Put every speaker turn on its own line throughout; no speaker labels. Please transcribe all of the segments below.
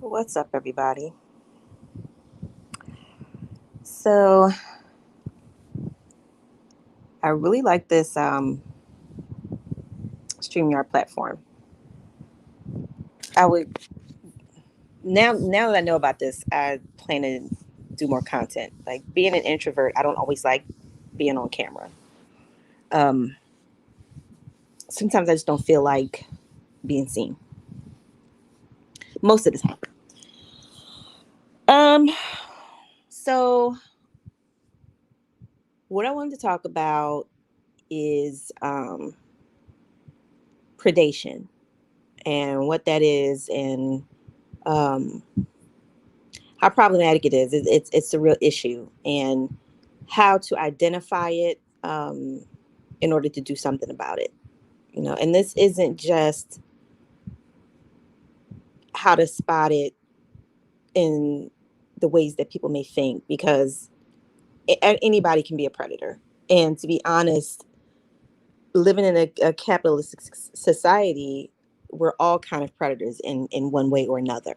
What's up, everybody? So, I really like this StreamYard platform. I would now that I know about this, I plan to do more content. Like being an introvert, I don't always like being on camera. Um, Sometimes I just don't feel like being seen. Most of the time. Um, so what I wanted to talk about is predation and what that is, and um, how problematic it is. It's a real issue, and how to identify it in order to do something about it. And this isn't just how to spot it in the ways that people may think, because anybody can be a predator. And to be honest, living in a capitalistic society, we're all kind of predators in one way or another.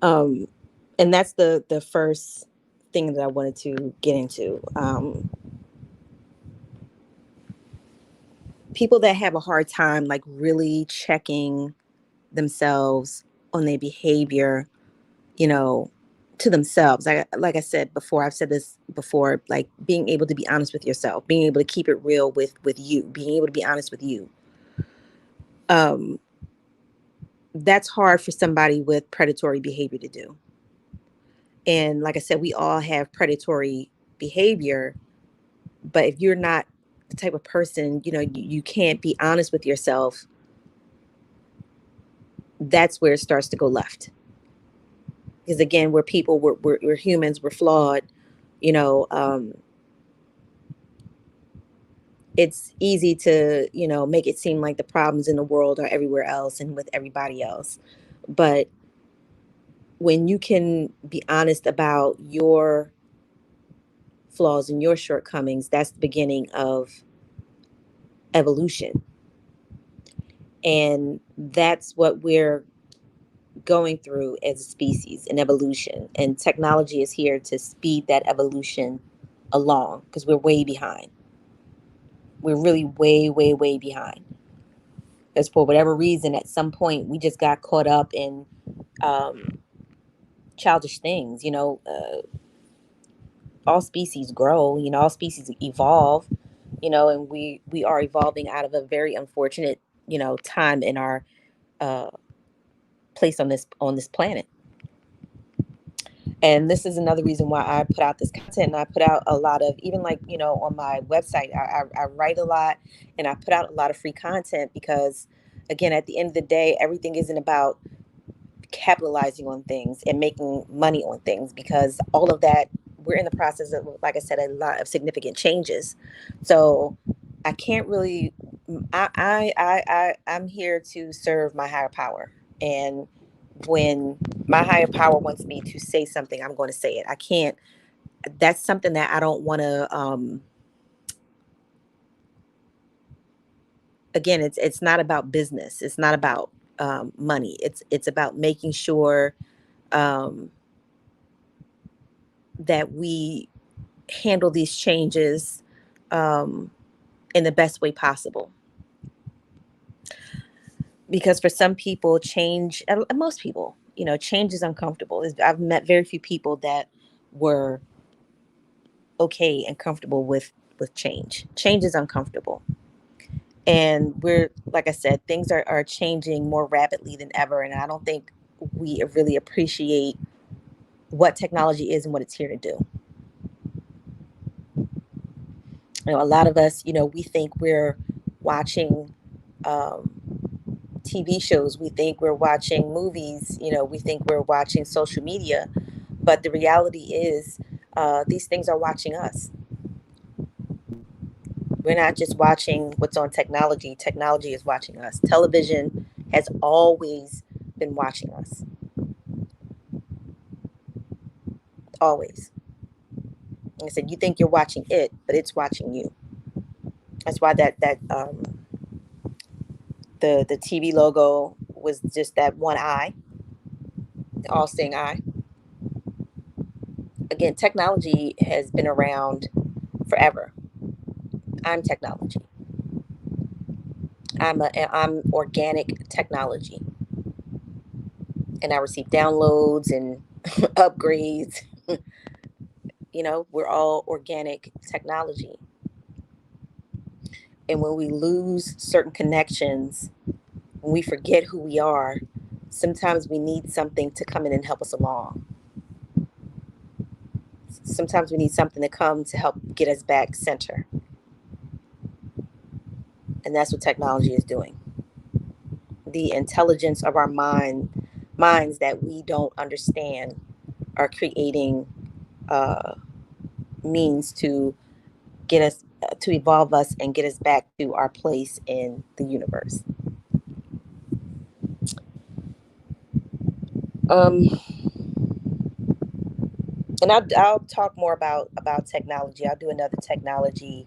Um, and that's the first thing that I wanted to get into. People that have a hard time like really checking themselves on their behavior, you know, to themselves. Like I said before, I've said this before, like being able to be honest with yourself, being able to keep it real with you, being able to be honest with you. Um, that's hard for somebody with predatory behavior to do. And like I said, we all have predatory behavior, but if you're not the type of person, you can't be honest with yourself, that's where it starts to go left. Because again, we're people, we're humans, we're flawed. You know, it's easy to, make it seem like the problems in the world are everywhere else and with everybody else. But when you can be honest about your flaws and your shortcomings, that's the beginning of evolution. And that's what we're going through as a species in evolution. And technology is here to speed that evolution along because we're way behind. We're really way, way, way behind. Because for whatever reason, at some point, we just got caught up in um, childish things. All species grow. All species evolve. And we are evolving out of a very unfortunate, time in our uh, place on this planet. And this is another reason why I put out this content, and I put out a lot of, even like, on my website, I write a lot, and I put out a lot of free content because, again, at the end of the day, everything isn't about capitalizing on things and making money on things, because all of that, we're in the process of, like I said, a lot of significant changes. So I can't really, I'm here to serve my higher power. And when my higher power wants me to say something, I'm going to say it. I can't, that's something that I don't want to, again, it's not about business. It's not about money. It's about making sure um, that we handle these changes um, in the best way possible. Because for some people, change, most people, change is uncomfortable. I've met very few people that were okay and comfortable with change. Change is uncomfortable. And we're, like I said, things are changing more rapidly than ever. And I don't think we really appreciate what technology is and what it's here to do. A lot of us, we think we're watching um, TV shows, we think we're watching movies, we think we're watching social media, but the reality is these things are watching us. We're not just watching what's on technology. Technology is watching us. Television has always been watching us. Always. Like I said, you think you're watching it, but it's watching you. That's why that the TV logo was just that one eye, the all-seeing eye. Again, technology has been around forever. I'm technology. I'm organic technology, and I receive downloads and upgrades. We're all organic technology. And when we lose certain connections, when we forget who we are, sometimes we need something to come in and help us along. Sometimes we need something to come to help get us back center. And that's what technology is doing. The intelligence of our minds that we don't understand are creating means to get us to evolve us and get us back to our place in the universe. And I'll talk more about technology. I'll do another technology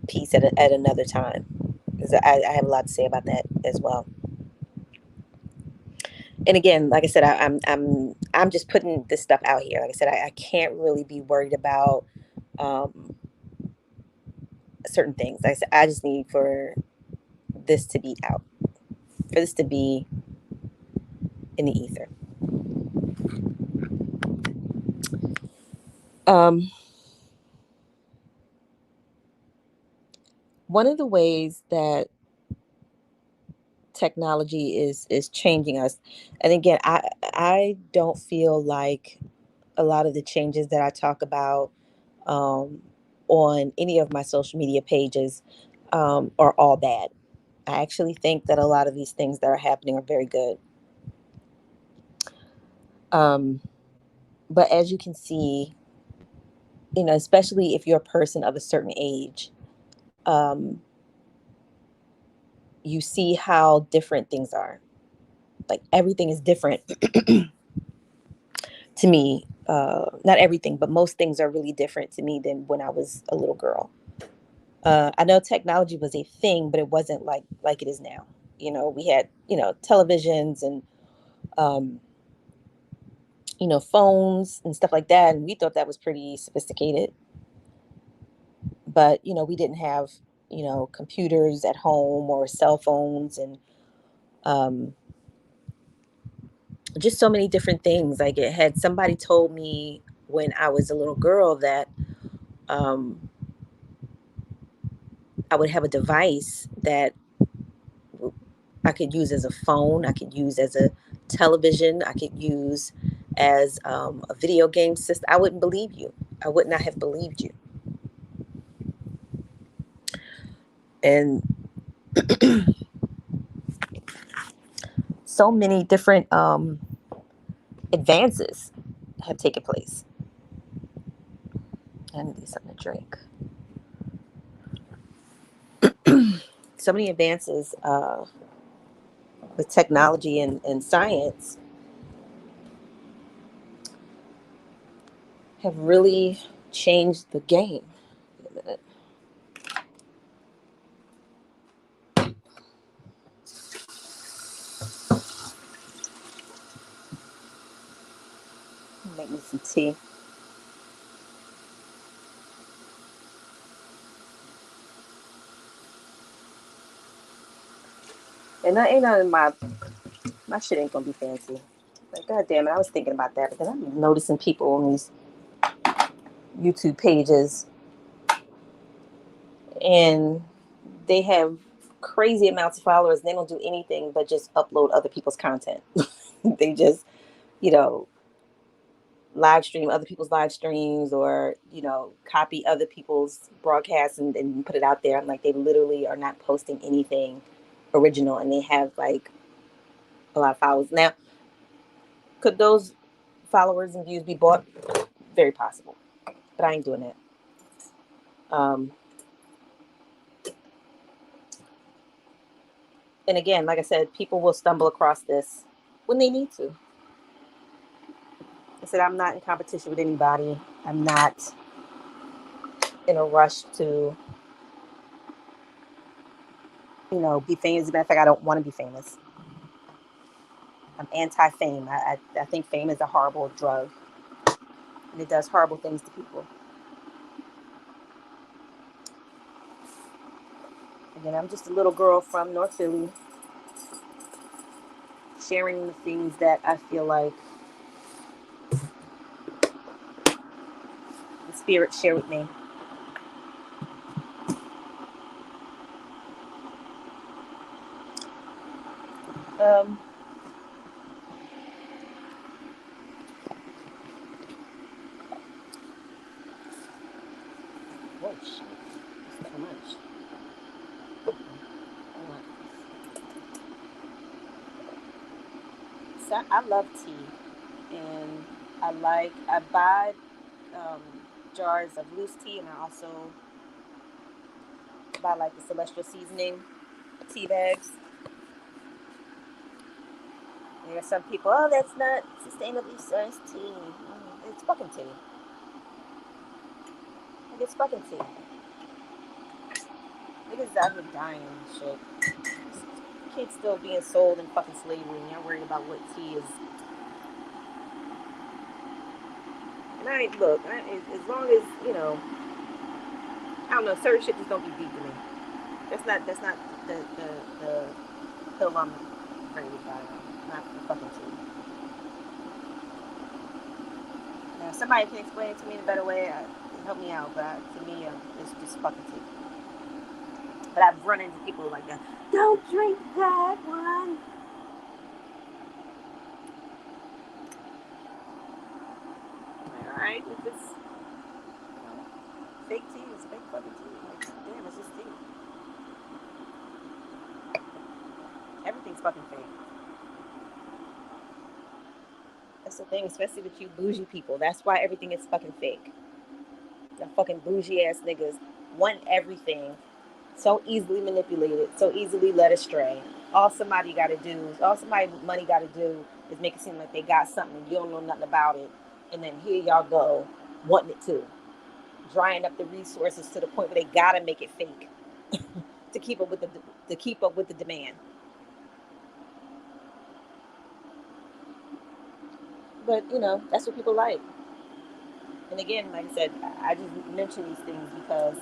piece at another time, because I have a lot to say about that as well. And again, like I said, I'm just putting this stuff out here. Like I said, I can't really be worried about certain things. Like I said, I just need for this to be out, for this to be in the ether. One of the ways that technology is changing us, and again, I don't feel like a lot of the changes that I talk about on any of my social media pages are all bad. I actually think that a lot of these things that are happening are very good. But as you can see, especially if you're a person of a certain age, you see how different things are. Like everything is different to me. Not everything, but most things are really different to me than when I was a little girl. I know technology was a thing, but it wasn't like it is now. We had televisions and phones and stuff like that, and we thought that was pretty sophisticated. But we didn't have computers at home or cell phones, and just so many different things. Like, it had somebody told me when I was a little girl that I would have a device that I could use as a phone, I could use as a television, I could use as a video game system. I wouldn't believe you. I would not have believed you. And so many different advances have taken place. I need something to drink. So many advances with technology and science have really changed the game. Wait a minute. Make me some tea. And that ain't none of my shit ain't gonna be fancy. Like, God damn it, I was thinking about that because I'm noticing people on these YouTube pages, and they have crazy amounts of followers, and they don't do anything but just upload other people's content. They just, you know, live stream other people's live streams, or copy other people's broadcasts and put it out there. I'm like, they literally are not posting anything original, and they have like a lot of followers. Now, could those followers and views be bought? Very possible, but I ain't doing that. And again, like I said, people will stumble across this when they need to. I said, I'm not in competition with anybody. I'm not in a rush to be famous. As a matter of fact, I don't want to be famous. I'm anti-fame. I think fame is a horrible drug, and it does horrible things to people. Again, I'm just a little girl from North Philly, sharing the things that I feel like the spirit share with me. Um, Whoa, shit. That's too much. So I love tea, and I buy um, jars of loose tea, and I also buy like the Celestial Seasoning tea bags. And there are some people, oh, that's not sustainably sourced tea. It's fucking tea. Like, it's fucking tea. Niggas out here dying and shit. Kids still being sold in fucking slavery, and you're worried about what tea is. And as long as, I don't know, certain shit just don't be deep to me. That's not the hill I'm afraid about. Not the fucking tea. Now, if somebody can explain it to me in a better way, help me out. But to me, it's just fucking tea. But I've run into people like that. Don't drink that one. Alright, if it's fake tea, it's fake fucking tea. Like, damn, it's just tea. Everything's fucking fake. That's the thing, especially with you bougie people. That's why everything is fucking fake. The fucking bougie ass niggas want everything so easily manipulated, so easily led astray. All somebody money gotta do is make it seem like they got something and you don't know nothing about it. And then here y'all go, wanting it too. Drying up the resources to the point where they gotta make it fake to keep up with the demand. But that's what people like. And again, like I said, I just mention these things because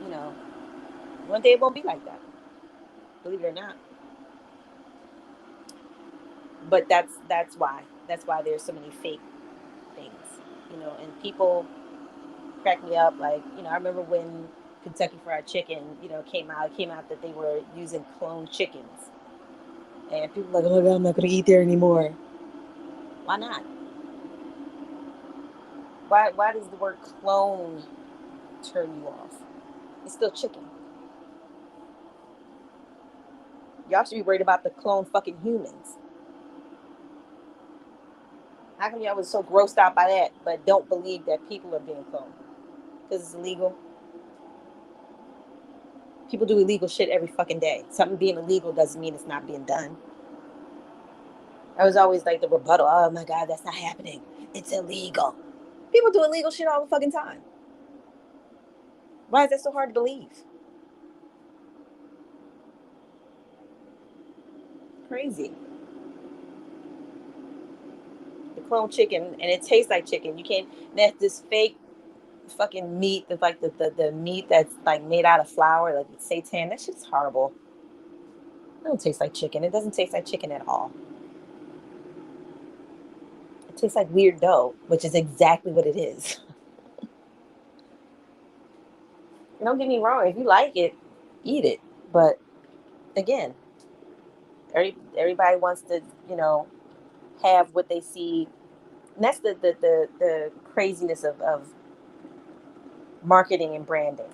you know one day it won't be like that. Believe it or not. But that's why there's so many fake things. And people crack me up. Like I remember when Kentucky Fried Chicken, came out that they were using cloned chickens, and people were like, oh my god, I'm not gonna eat there anymore. Why not? Why does the word clone turn you off? It's still chicken. Y'all should be worried about the clone fucking humans. How come y'all was so grossed out by that, but don't believe that people are being cloned? Because it's illegal. People do illegal shit every fucking day. Something being illegal doesn't mean it's not being done. I was always like the rebuttal. Oh my god, that's not happening. It's illegal. People do illegal shit all the fucking time. Why is that so hard to believe? Crazy. The clone chicken, and it tastes like chicken. You can't. That's this fake fucking meat. That's like the meat that's like made out of flour, like seitan. That shit's horrible. It don't taste like chicken. It doesn't taste like chicken at all. It tastes like weird dough, which is exactly what it is. Don't get me wrong. If you like it, eat it. But again, everybody wants to, have what they see. And that's the craziness of marketing and branding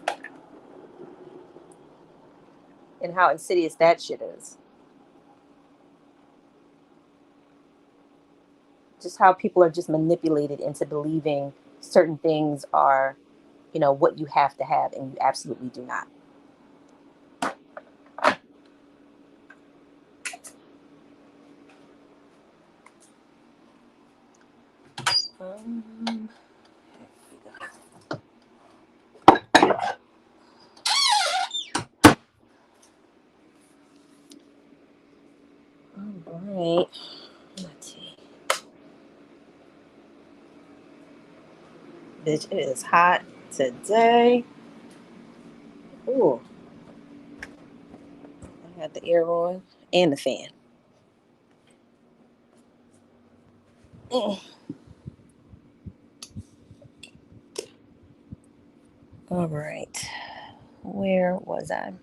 and how insidious that shit is. Just how people are just manipulated into believing certain things are, what you have to have, and you absolutely do not. Um, right. Let's see. Bitch, it is hot today. Ooh, I got the air on and the fan. Mm. All right. Where was I?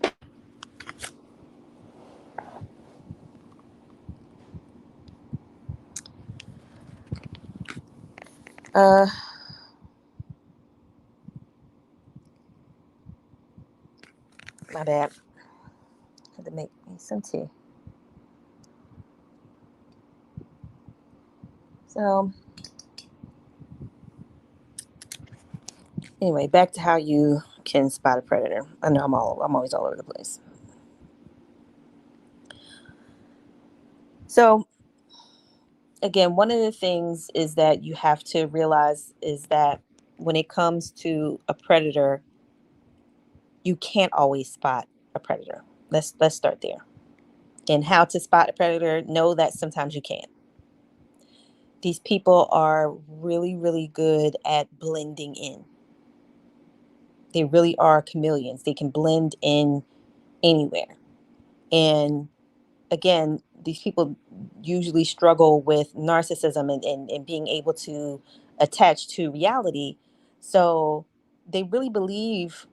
Uh, my bad. Had to make me some tea. So, anyway, back to how you can spot a predator. I know I'm always all over the place. So, again, one of the things is that you have to realize is that when it comes to a predator, you can't always spot a predator. Let's start there. And how to spot a predator, know that sometimes you can't. These people are really, really good at blending in. They really are chameleons. They can blend in anywhere. And again, these people usually struggle with narcissism and being able to attach to reality. So they really believe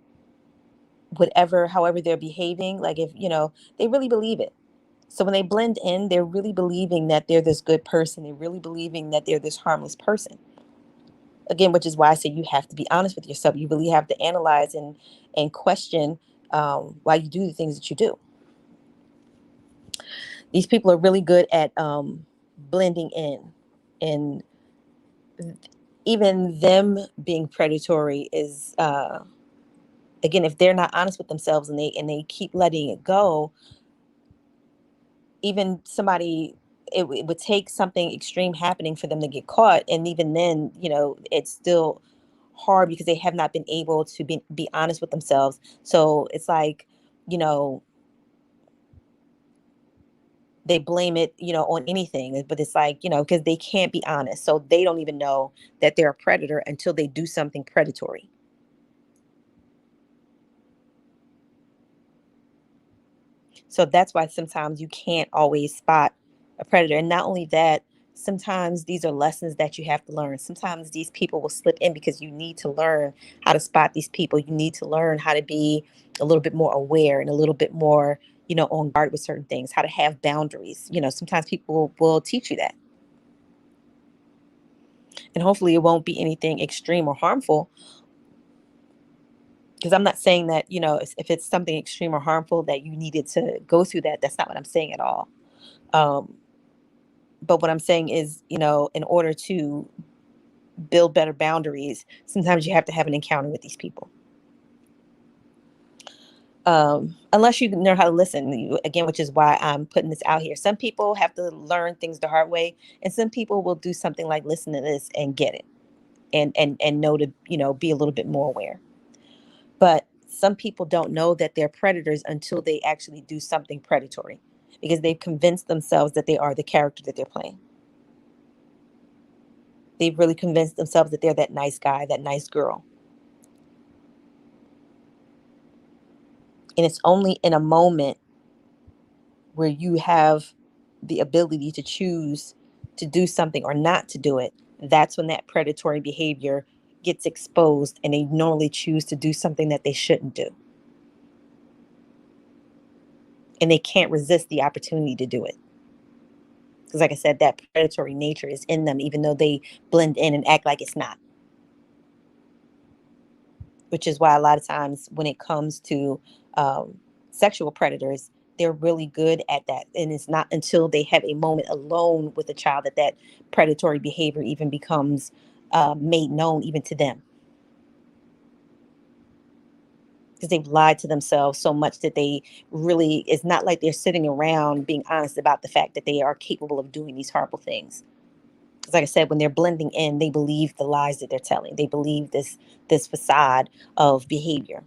whatever, however they're behaving, like if, they really believe it. So when they blend in, they're really believing that they're this good person. They're really believing that they're this harmless person. Again, which is why I say you have to be honest with yourself. You really have to analyze and question why you do the things that you do. These people are really good at blending in, and even them being predatory is again, if they're not honest with themselves and they keep letting it go, even somebody, it would take something extreme happening for them to get caught, and even then, it's still hard because they have not been able to be honest with themselves. So it's like, you know they blame it, on anything, but it's like, because they can't be honest, so they don't even know that they're a predator until they do something predatory. So that's why sometimes you can't always spot a predator. And not only that, sometimes these are lessons that you have to learn. Sometimes these people will slip in because you need to learn how to spot these people. You need to learn how to be a little bit more aware and a little bit more, on guard with certain things, how to have boundaries. Sometimes people will teach you that. And hopefully it won't be anything extreme or harmful, because I'm not saying that, if it's something extreme or harmful that you needed to go through that. That's not what I'm saying at all. Um, but what I'm saying is, in order to build better boundaries, sometimes you have to have an encounter with these people. Unless you know how to listen, again, which is why I'm putting this out here. Some people have to learn things the hard way, and some people will do something like listen to this and get it, and know to, be a little bit more aware. But some people don't know that they're predators until they actually do something predatory, because they've convinced themselves that they are the character that they're playing. They've really convinced themselves that they're that nice guy, that nice girl. And it's only in a moment where you have the ability to choose to do something or not to do it, that's when that predatory behavior gets exposed, and they normally choose to do something that they shouldn't do. And they can't resist the opportunity to do it. Because, like I said, that predatory nature is in them, even though they blend in and act like it's not. Which is why a lot of times when it comes to sexual predators, they're really good at that. And it's not until they have a moment alone with a child that that predatory behavior even becomes made known even to them. Because they've lied to themselves so much that they really, it's not like they're sitting around being honest about the fact that they are capable of doing these horrible things. Because, like I said, when they're blending in, they believe the lies that they're telling. They believe this facade of behavior.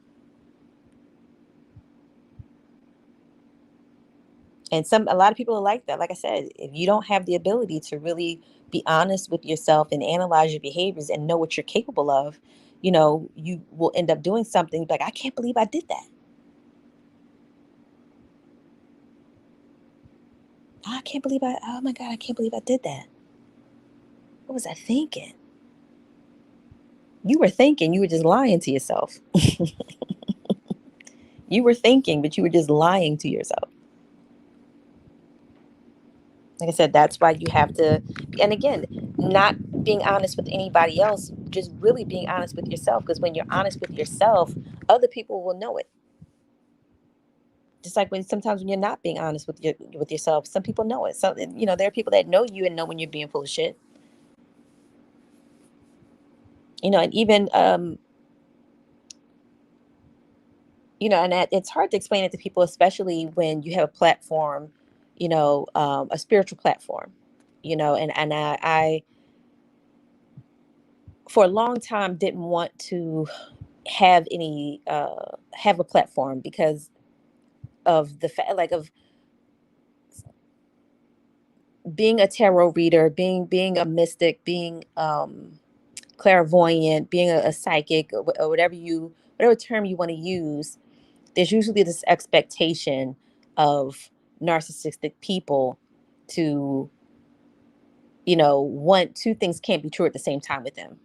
And a lot of people are like that. Like I said, if you don't have the ability to really be honest with yourself and analyze your behaviors and know what you're capable of, you will end up doing something like, I can't believe I did that. I can't believe oh my God, I can't believe I did that. What was I thinking? You were thinking, you were just lying to yourself. You were thinking, but you were just lying to yourself. Like I said, that's why you have to, and again, not being honest with anybody else, just really being honest with yourself. Because when you're honest with yourself, other people will know it. Just like when sometimes when you're not being honest with yourself, some people know it. So there are people that know you and know when you're being full of shit. And even and it's hard to explain it to people, especially when you have a platform, a spiritual platform, and I for a long time didn't want to have a platform because of the fact, like, of being a tarot reader, being a mystic, being clairvoyant, being a psychic, or whatever term you want to use. There's usually this expectation of narcissistic people to, want two things can't be true at the same time with them.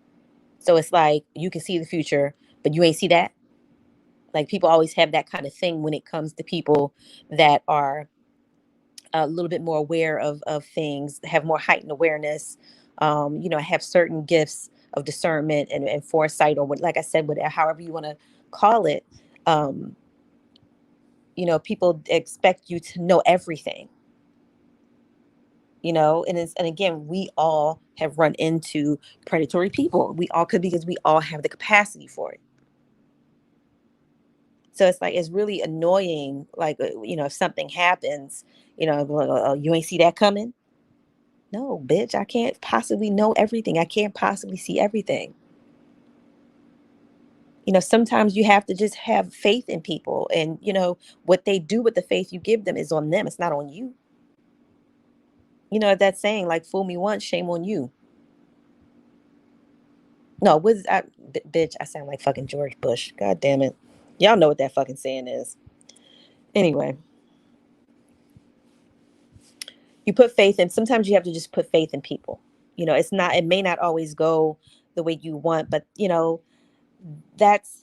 So it's like you can see the future, but you ain't see that. Like, people always have that kind of thing when it comes to people that are a little bit more aware of things, have more heightened awareness, have certain gifts of discernment and foresight, or what, like I said, whatever, however you want to call it. Um, People expect you to know everything, and again, we all have run into predatory people. We all could, because we all have the capacity for it. So it's like, it's really annoying, like, if something happens, like, oh, you ain't see that coming. No, bitch, I can't possibly know everything. I can't possibly see everything. Sometimes you have to just have faith in people, and what they do with the faith you give them is on them. It's not on you. That saying, like, fool me once, shame on you. No, bitch, I sound like fucking George Bush. God damn it. Y'all know what that fucking saying is. Anyway, you put faith in, sometimes you have to just put faith in people. It may not always go the way you want, but that's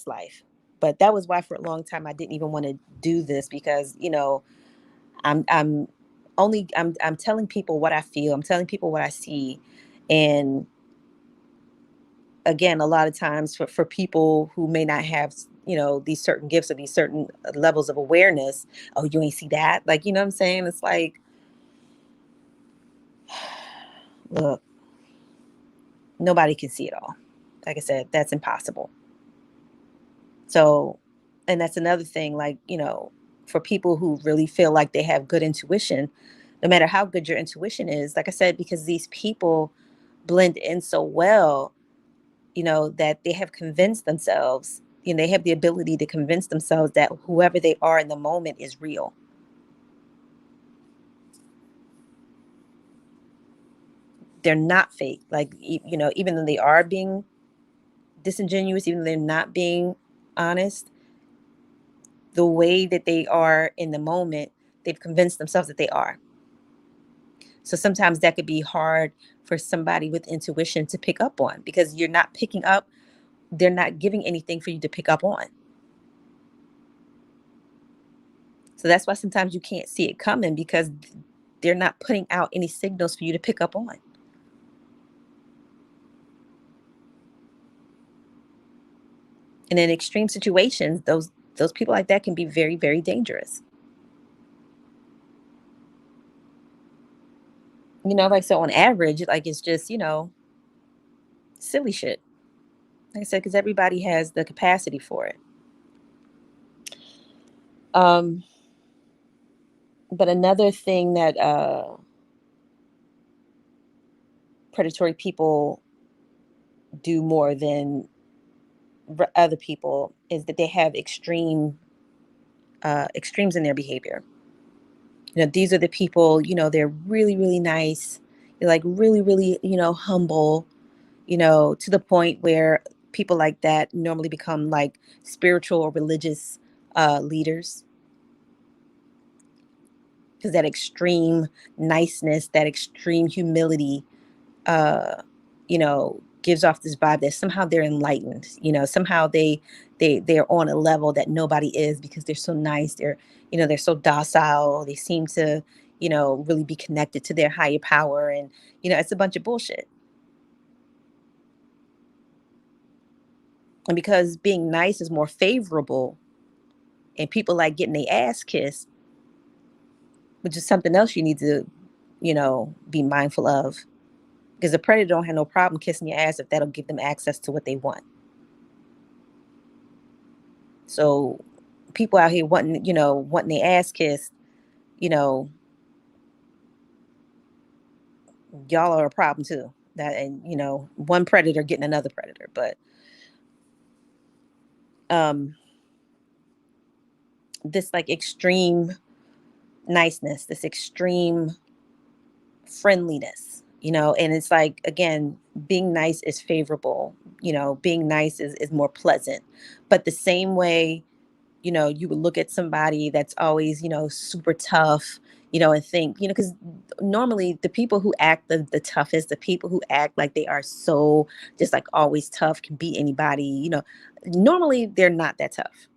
life. But that was why for a long time I didn't even want to do this, because I'm I'm telling people what I feel. I'm telling people what I see. And again, a lot of times for people who may not have these certain gifts or these certain levels of awareness, oh, you ain't see that, like, what I'm saying. It's like, look, nobody can see it all. Like I said, that's impossible. So, and that's another thing, like, for people who really feel like they have good intuition, no matter how good your intuition is, like I said, because these people blend in so well, that they have convinced themselves, they have the ability to convince themselves that whoever they are in the moment is real. They're not fake. Like, even though they are being disingenuous, even though they're not being honest, the way that they are in the moment, they've convinced themselves that they are. So sometimes that could be hard for somebody with intuition to pick up on, because you're not picking up, they're not giving anything for you to pick up on. So that's why sometimes you can't see it coming, because they're not putting out any signals for you to pick up on. And in extreme situations, those people like that can be very, very dangerous. Like, so on average, like, it's just, silly shit. Like I said, because everybody has the capacity for it. Um, but another thing that predatory people do more than other people is that they have extremes in their behavior. These are the people, they're really, really nice. They're like really, really, humble, to the point where people like that normally become like spiritual or religious leaders, because that extreme niceness, that extreme humility, gives off this vibe that somehow they're enlightened. Somehow they're on a level that nobody is, because they're so nice. They're so docile. They seem to, really be connected to their higher power, and it's a bunch of bullshit. And because being nice is more favorable, and people like getting their ass kissed, which is something else you need to, be mindful of. Because a predator don't have no problem kissing your ass if that'll give them access to what they want. So people out here wanting their ass kissed, you know, y'all are a problem too. That, and one predator getting another predator. But um this like extreme niceness, this extreme friendliness, and it's like, again, being nice is favorable. Being nice is more pleasant. But the same way, you would look at somebody that's always, super tough, and think, because normally the people who act the toughest, the people who act like they are so just like always tough, can beat anybody, normally they're not that tough.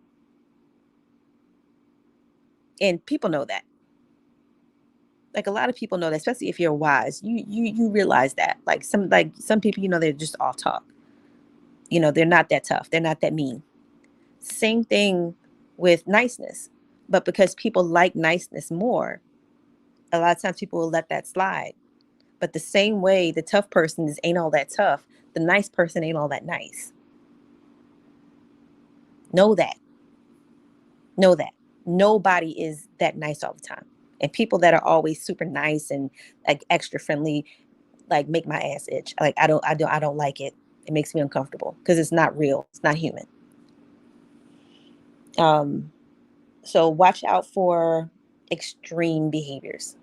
And people know that. Like a lot of people know that, especially if you're wise, you realize that. Like some people, they're just off talk. They're not that tough. They're not that mean. Same thing with niceness. But because people like niceness more, a lot of times people will let that slide. But the same way the tough person ain't all that tough, the nice person ain't all that nice. Know that. Know that. Nobody is that nice all the time. And people that are always super nice and like extra friendly, like, make my ass itch. Like, I don't like it. It makes me uncomfortable because it's not real. It's not human. Um, so watch out for extreme behaviors,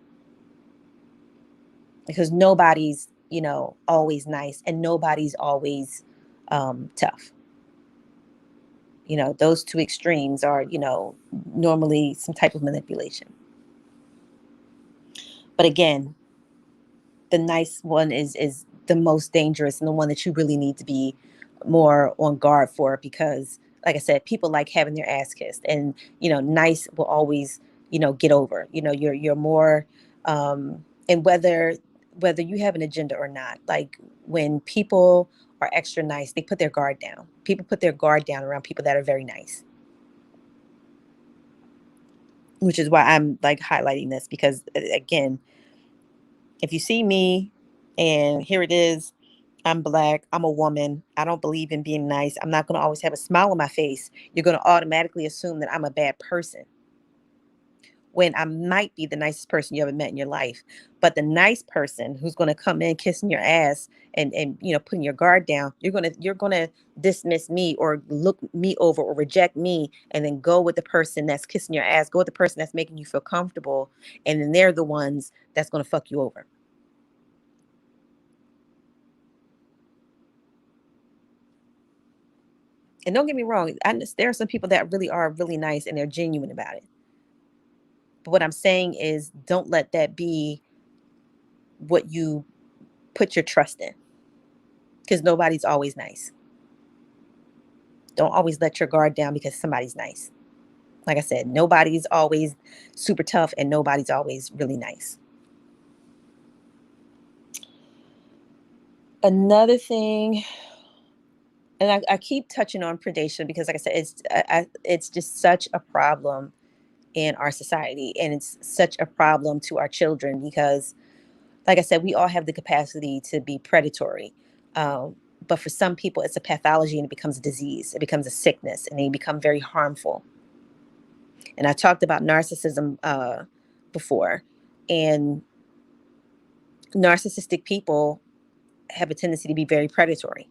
because nobody's, always nice, and nobody's always tough. Those two extremes are, normally some type of manipulation. But again, the nice one is the most dangerous, and the one that you really need to be more on guard for, because like I said, people like having their ass kissed, and nice will always, get over. You're more and whether you have an agenda or not, like, when people are extra nice, they put their guard down. People put their guard down around people that are very nice, which is why I'm like highlighting this, because again, if you see me and here it is, I'm Black, I'm a woman, I don't believe in being nice, I'm not going to always have a smile on my face, you're going to automatically assume that I'm a bad person, when I might be the nicest person you ever met in your life. But the nice person who's going to come in kissing your ass and putting your guard down, you're going to dismiss me, or look me over, or reject me, and then go with the person that's kissing your ass, go with the person that's making you feel comfortable, and then they're the ones that's going to fuck you over. And don't get me wrong, there are some people that really are really nice and they're genuine about it. But what I'm saying is, don't let that be what you put your trust in, because nobody's always nice. Don't always let your guard down because somebody's nice. Like I said, nobody's always super tough, and nobody's always really nice. Another thing, and I keep touching on predation because, like I said, it's just such a problem in our society, and it's such a problem to our children, because, like I said, we all have the capacity to be predatory. Um, but for some people, it's a pathology, and it becomes a disease. It becomes a sickness, and they become very harmful. And I talked about narcissism before, and narcissistic people have a tendency to be very predatory.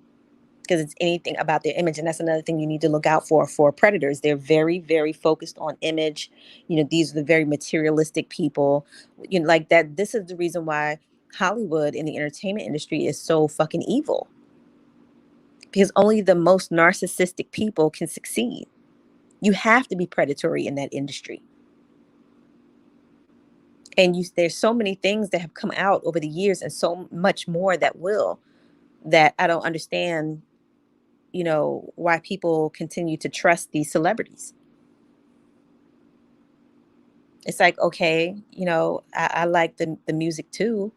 because it's anything about their image. And that's another thing you need to look out for predators. They're very, very focused on image. These are the very materialistic people, like that. This is the reason why Hollywood in the entertainment industry is so fucking evil, because only the most narcissistic people can succeed. You have to be predatory in that industry. And there's so many things that have come out over the years, and so much more that will, that I don't understand, why people continue to trust these celebrities. It's like, okay, I like the music too.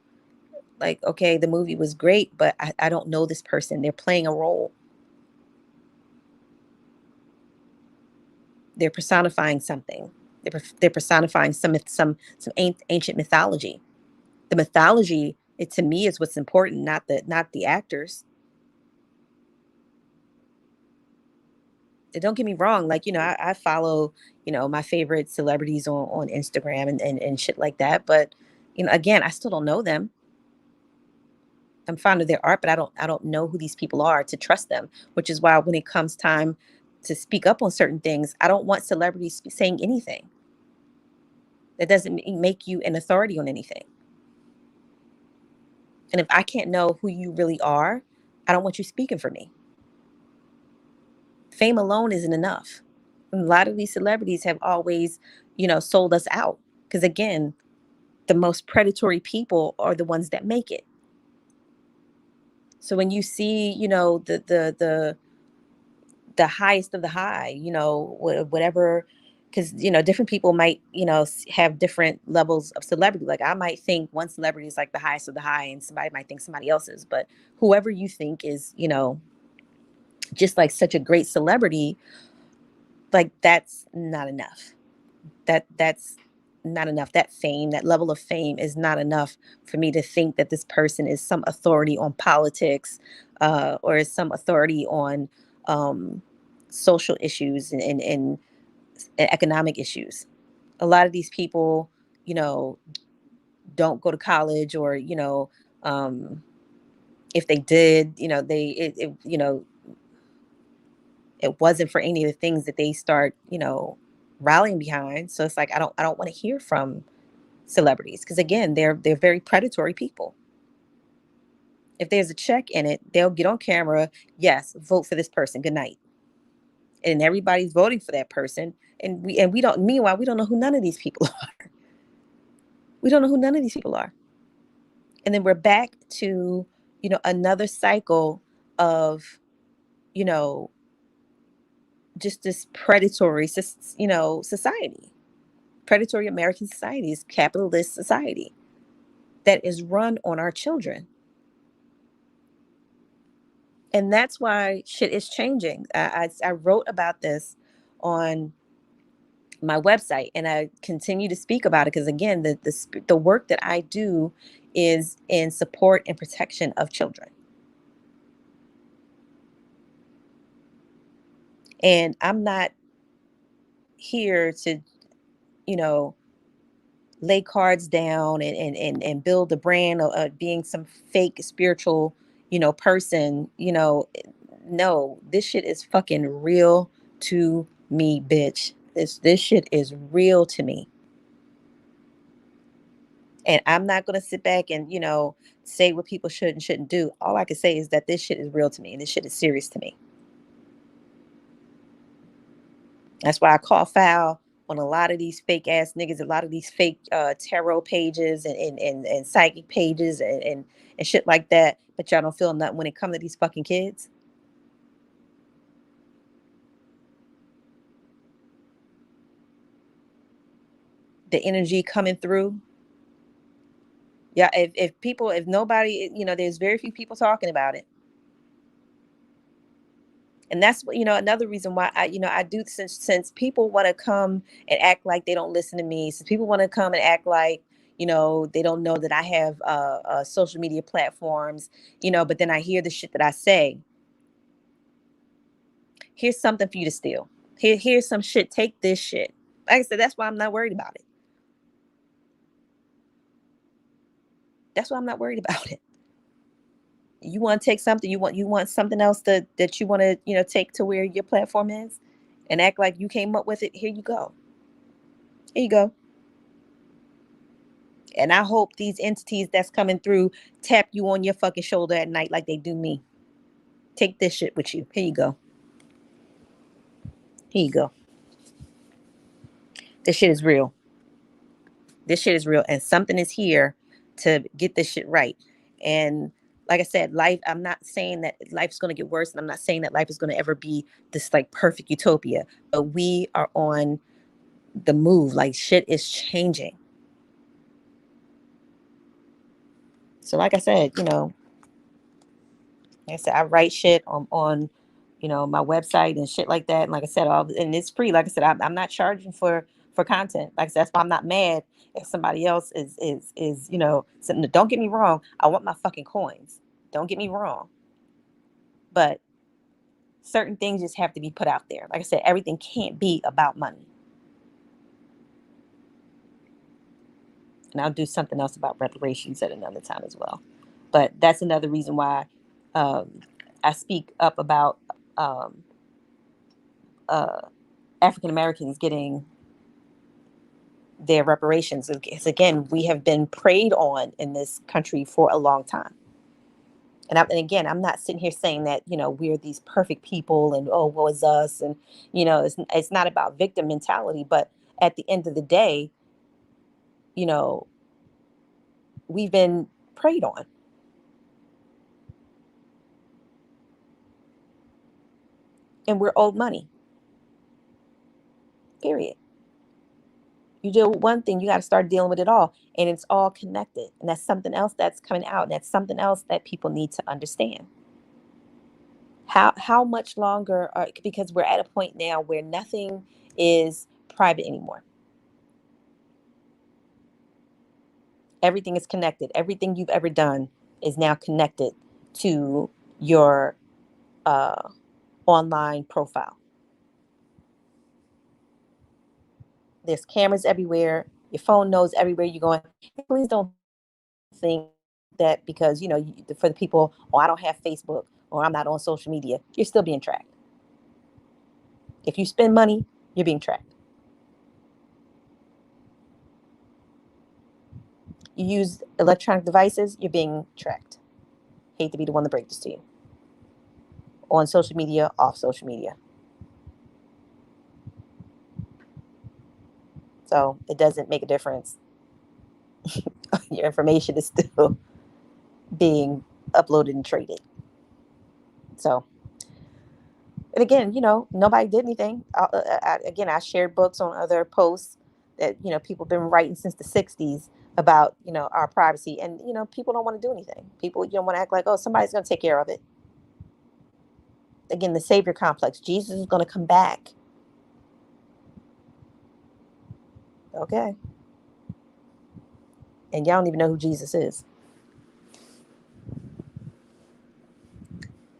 Like, okay, the movie was great, but I don't know this person. They're playing a role. They're personifying something. They're personifying some ancient mythology. The mythology, it to me is what's important, not the actors. Don't get me wrong, like, I follow, my favorite celebrities on Instagram and shit like that. But, again, I still don't know them. I'm fond of their art, but I don't know who these people are to trust them, which is why when it comes time to speak up on certain things, I don't want celebrities saying anything. That doesn't make you an authority on anything. And if I can't know who you really are, I don't want you speaking for me. Fame alone isn't enough. And a lot of these celebrities have always, sold us out. Because again, the most predatory people are the ones that make it. So when you see, the highest of the high, whatever, because different people might, have different levels of celebrity. Like I might think one celebrity is like the highest of the high, and somebody might think somebody else is. But whoever you think is, just like such a great celebrity, like that's not enough. That's not enough. That fame, that level of fame is not enough for me to think that this person is some authority on politics, or is some authority on, um, social issues and economic issues. A lot of these people, you know, don't go to college, or um, if they did, it wasn't for any of the things that they start, rallying behind. So it's like I don't want to hear from celebrities, because again, they're very predatory people. If there's a check in it, they'll get on camera. Yes, vote for this person. Good night. And everybody's voting for that person. And we don't. Meanwhile, we don't know who none of these people are. We don't know who none of these people are. And then we're back to another cycle of you know just this predatory society. Predatory American society is capitalist society that is run on our children. And that's why shit is changing. I wrote about this on my website, and I continue to speak about it because again, the work that I do is in support and protection of children. And I'm not here to, you know, lay cards down and build a brand of being some fake spiritual, person. No, this shit is fucking real to me, bitch. This shit is real to me. And I'm not gonna sit back and, say what people should and shouldn't do. All I can say is that this shit is real to me and this shit is serious to me. That's why I call foul on a lot of these fake ass niggas, a lot of these fake tarot pages and psychic pages and shit like that. But y'all don't feel nothing when it comes to these fucking kids. The energy coming through. Yeah, if nobody, there's very few people talking about it. And that's what, another reason why I do, since people want to come and act like they don't listen to me, since people want to come and act like, they don't know that I have social media platforms, but then I hear the shit that I say. Here's something for you to steal. Here's some shit. Take this shit. Like I said, that's why I'm not worried about it. That's why I'm not worried about it. You want to take something, you want something else that you want to, take to where your platform is and act like you came up with it. Here you go. Here you go. And I hope these entities that's coming through tap you on your fucking shoulder at night like they do me. Take this shit with you. Here you go. Here you go. This shit is real. This shit is real. And something is here to get this shit right. And like I said, life, I'm not saying that life's going to get worse. And I'm not saying that life is going to ever be this like perfect utopia. But we are on the move. Like shit is changing. So like I said, like I said, I write shit on my website and shit like that. And like I said, and it's free. Like I said, I'm not charging for content. Like I said, that's why I'm not mad if somebody else is saying, don't get me wrong. I want my fucking coins. Don't get me wrong. But certain things just have to be put out there. Like I said, everything can't be about money. And I'll do something else about reparations at another time as well. But that's another reason why I speak up about African Americans getting their reparations. Because again, we have been preyed on in this country for a long time. And again, I'm not sitting here saying that we're these perfect people and woe is us, and it's not about victim mentality. But at the end of the day, you know we've been preyed on, and we're owed money. Period. You do one thing, you got to start dealing with it all, and it's all connected. And that's something else that's coming out. And that's something else that people need to understand. How much longer? Because we're at a point now where nothing is private anymore. Everything is connected. Everything you've ever done is now connected to your online profile. There's cameras everywhere. Your phone knows everywhere you're going. Please don't think that because for the people, I don't have Facebook or I'm not on social media, you're still being tracked. If you spend money, you're being tracked. You use electronic devices, you're being tracked. Hate to be the one to break this to you. On social media, off social media. So it doesn't make a difference. Your information is still being uploaded and traded. So, and again, nobody did anything. Again, I shared books on other posts that people have been writing since the '60s about our privacy, and people don't want to do anything. People don't want to act like, oh, somebody's going to take care of it. Again, the savior complex. Jesus is going to come back. Okay, and y'all don't even know who Jesus is.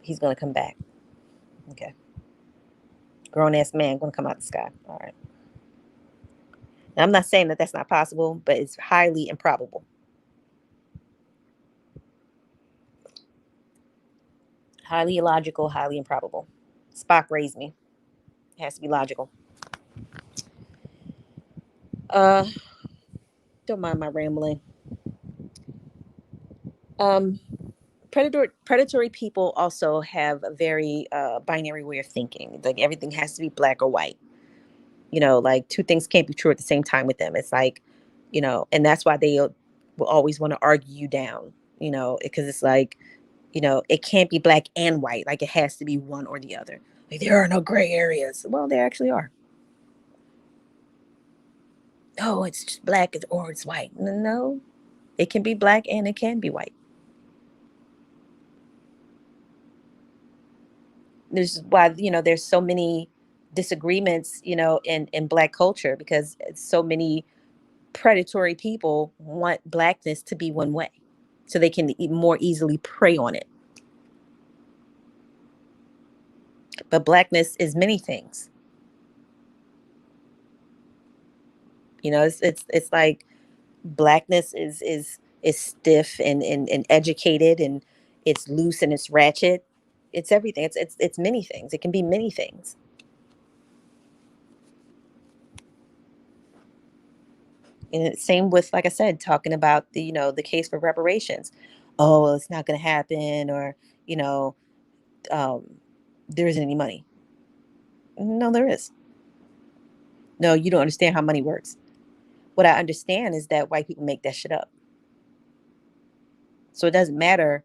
He's going to come back. Okay, grown ass man going to come out the sky. All right. Now, I'm not saying that that's not possible, but it's highly improbable. Highly illogical, highly improbable. Spock raised me. It has to be logical. Uh, don't mind my rambling. Um, predatory people also have a very binary way of thinking. Like everything has to be black or white. Like two things can't be true at the same time with them. It's like, and that's why they will always want to argue you down. Because it's like, it can't be black and white. Like it has to be one or the other. Like there are no gray areas. Well, there actually are. Oh, it's just black or it's white. No, it can be black and it can be white. There's why there's so many disagreements in black culture, because so many predatory people want blackness to be one way so they can more easily prey on it. But blackness is many things. It's like blackness is stiff and educated, and it's loose and it's ratchet. It's everything. It's many things. It can be many things. And it's same with, like I said, talking about the, the case for reparations. Oh, well, it's not going to happen, or you know, um, there isn't any money. No, there is. No, you don't understand how money works. What I understand is that white people make that shit up. So it doesn't matter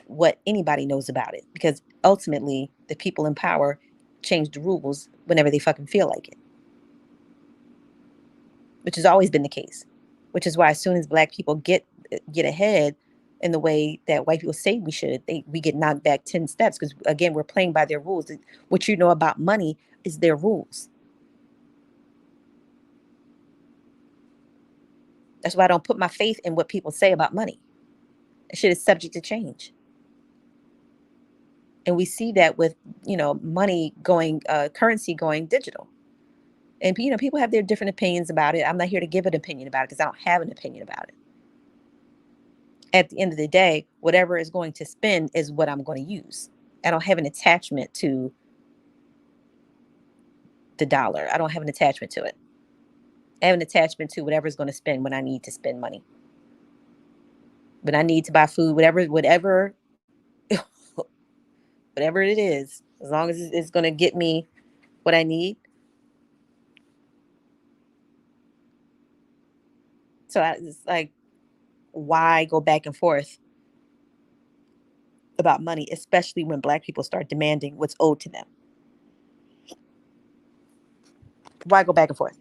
what anybody knows about it, because ultimately the people in power change the rules whenever they fucking feel like it, which has always been the case. Which is why as soon as black people get ahead in the way that white people say we should, we get knocked back 10 steps, because again, we're playing by their rules. What you know about money is their rules. That's why I don't put my faith in what people say about money. That shit is subject to change. And we see that with, money going, currency going digital. And, people have their different opinions about it. I'm not here to give an opinion about it because I don't have an opinion about it. At the end of the day, whatever is going to spend is what I'm going to use. I don't have an attachment to the dollar. I don't have an attachment to it. I have an attachment to whatever is going to spend when I need to spend money. When I need to buy food, whatever whatever it is, as long as it's going to get me what I need. So it's like, why go back and forth about money, especially when black people start demanding what's owed to them? Why go back and forth?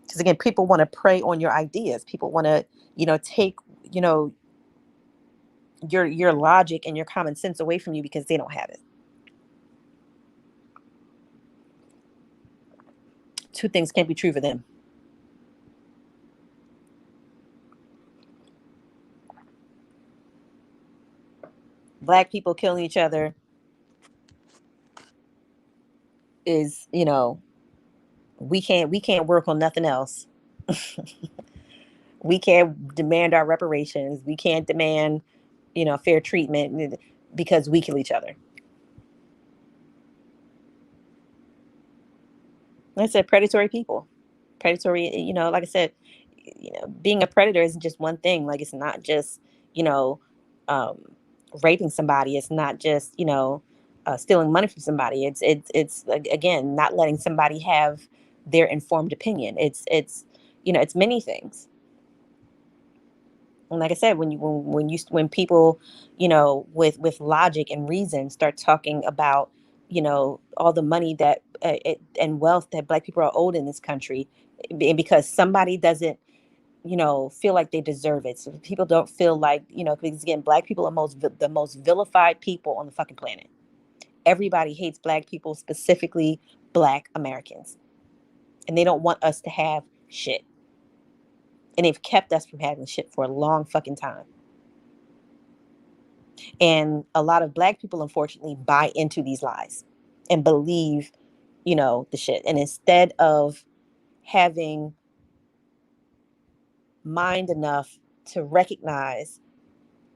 Because again, people want to prey on your ideas. People want to, take, you know, your logic and your common sense away from you because they don't have it. Two things can't be true for them. Black people killing each other is, we can't work on nothing else. We can't demand our reparations. We can't demand, fair treatment because we kill each other. Like I said, predatory people. Predatory, like I said, being a predator isn't just one thing. Like, it's not just, you know, um, raping somebody. It's not just, stealing money from somebody. It's like, again, not letting somebody have their informed opinion. It's many things. And like I said, when people, with logic and reason start talking about, all the money that and wealth that black people are owed in this country, and because somebody doesn't, feel like they deserve it. So people don't feel like, because again, black people are the most vilified people on the fucking planet. Everybody hates black people, specifically black Americans, and they don't want us to have shit. And they've kept us from having shit for a long fucking time. And a lot of black people, unfortunately, buy into these lies and believe, the shit. And instead of having mind enough to recognize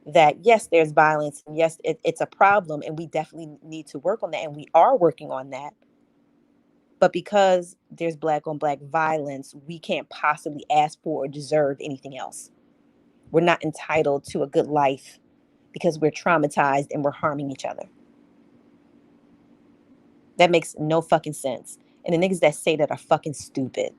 that, yes, there's violence, and yes, it's a problem, and we definitely need to work on that. And we are working on that. But because there's black on black violence, we can't possibly ask for or deserve anything else. We're not entitled to a good life because we're traumatized and we're harming each other. That makes no fucking sense. And the niggas that say that are fucking stupid.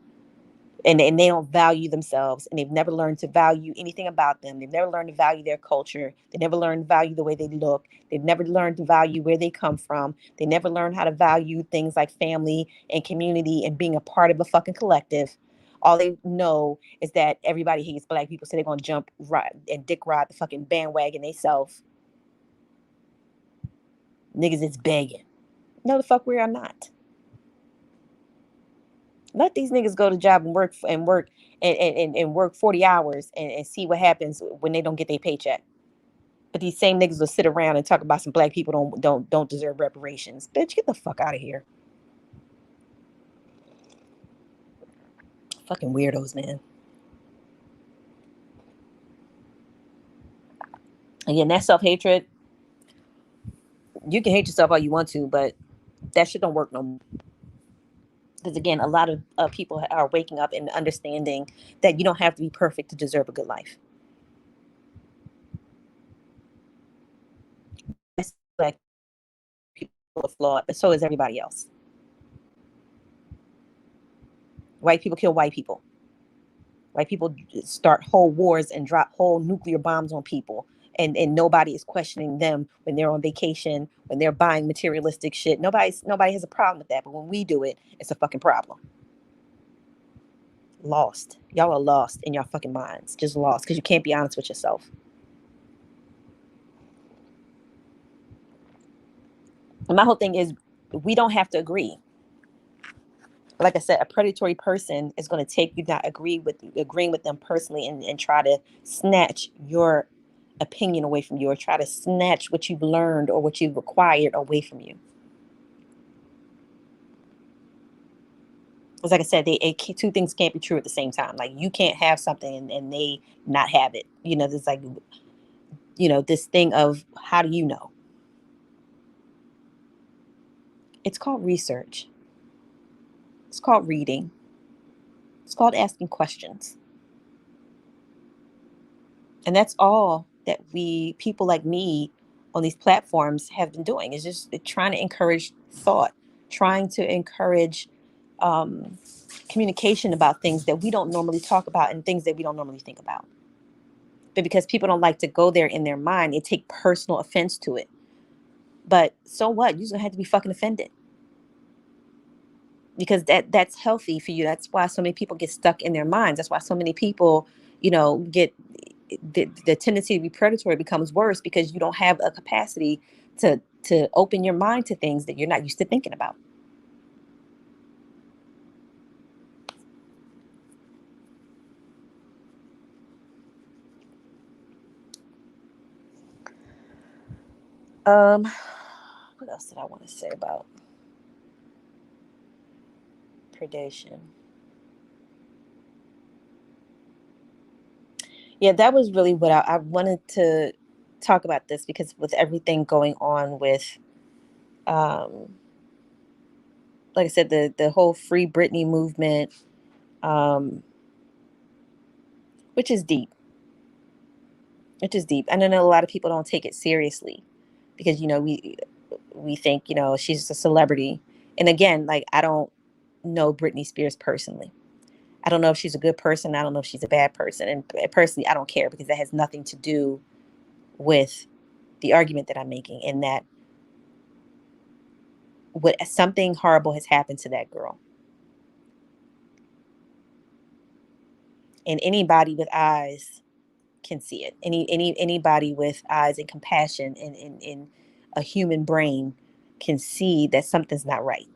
And they don't value themselves, and they've never learned to value anything about them. They've never learned to value their culture. They never learned to value the way they look. They've never learned to value where they come from. They never learned how to value things like family and community and being a part of a fucking collective. All they know is that everybody hates black people, so they're gonna jump right and dick ride the fucking bandwagon themselves. Niggas is begging. No, the fuck we are not. Let these niggas go to job and work 40 hours and see what happens when they don't get their paycheck. But these same niggas will sit around and talk about some black people don't deserve reparations. Bitch, get the fuck out of here. Fucking weirdos, man. Again, that self-hatred, you can hate yourself all you want to, but that shit don't work no more. Because again, a lot of people are waking up and understanding that you don't have to be perfect to deserve a good life. Like, people are flawed, but so is everybody else. White people kill white people. White people start whole wars and drop whole nuclear bombs on people. And nobody is questioning them when they're on vacation, when they're buying materialistic shit. Nobody has a problem with that. But when we do it, it's a fucking problem. Lost. Y'all are lost in your fucking minds. Just lost because you can't be honest with yourself. And my whole thing is, we don't have to agree. Like I said, a predatory person is going to take you not agreeing with them personally, and try to snatch your opinion away from you, or try to snatch what you've learned or what you've acquired away from you. Because like I said, two things can't be true at the same time. Like, you can't have something and they not have it. There's like, this thing of, how do you know? It's called research. It's called reading. It's called asking questions. And that's all that people like me on these platforms have been doing, is just trying to encourage thought, trying to encourage um, communication about things that we don't normally talk about and things that we don't normally think about. But because people don't like to go there in their mind, they take personal offense to it. But so what? You're just gonna have to be fucking offended, because that's healthy for you. That's why so many people get stuck in their minds. That's why so many people, get the tendency to be predatory becomes worse, because you don't have a capacity to open your mind to things that you're not used to thinking about. What else did I want to say about predation? Yeah, that was really what I wanted to talk about this, because with everything going on with, um, like I said, the whole Free Britney movement, um, which is deep, and I know a lot of people don't take it seriously, because we think she's a celebrity, and again, like, I don't know Britney Spears personally. I don't know if she's a good person. I don't know if she's a bad person, and personally, I don't care, because that has nothing to do with the argument that I'm making, in that what something horrible has happened to that girl. And anybody with eyes can see it. Anybody with eyes and compassion and a human brain can see that something's not right.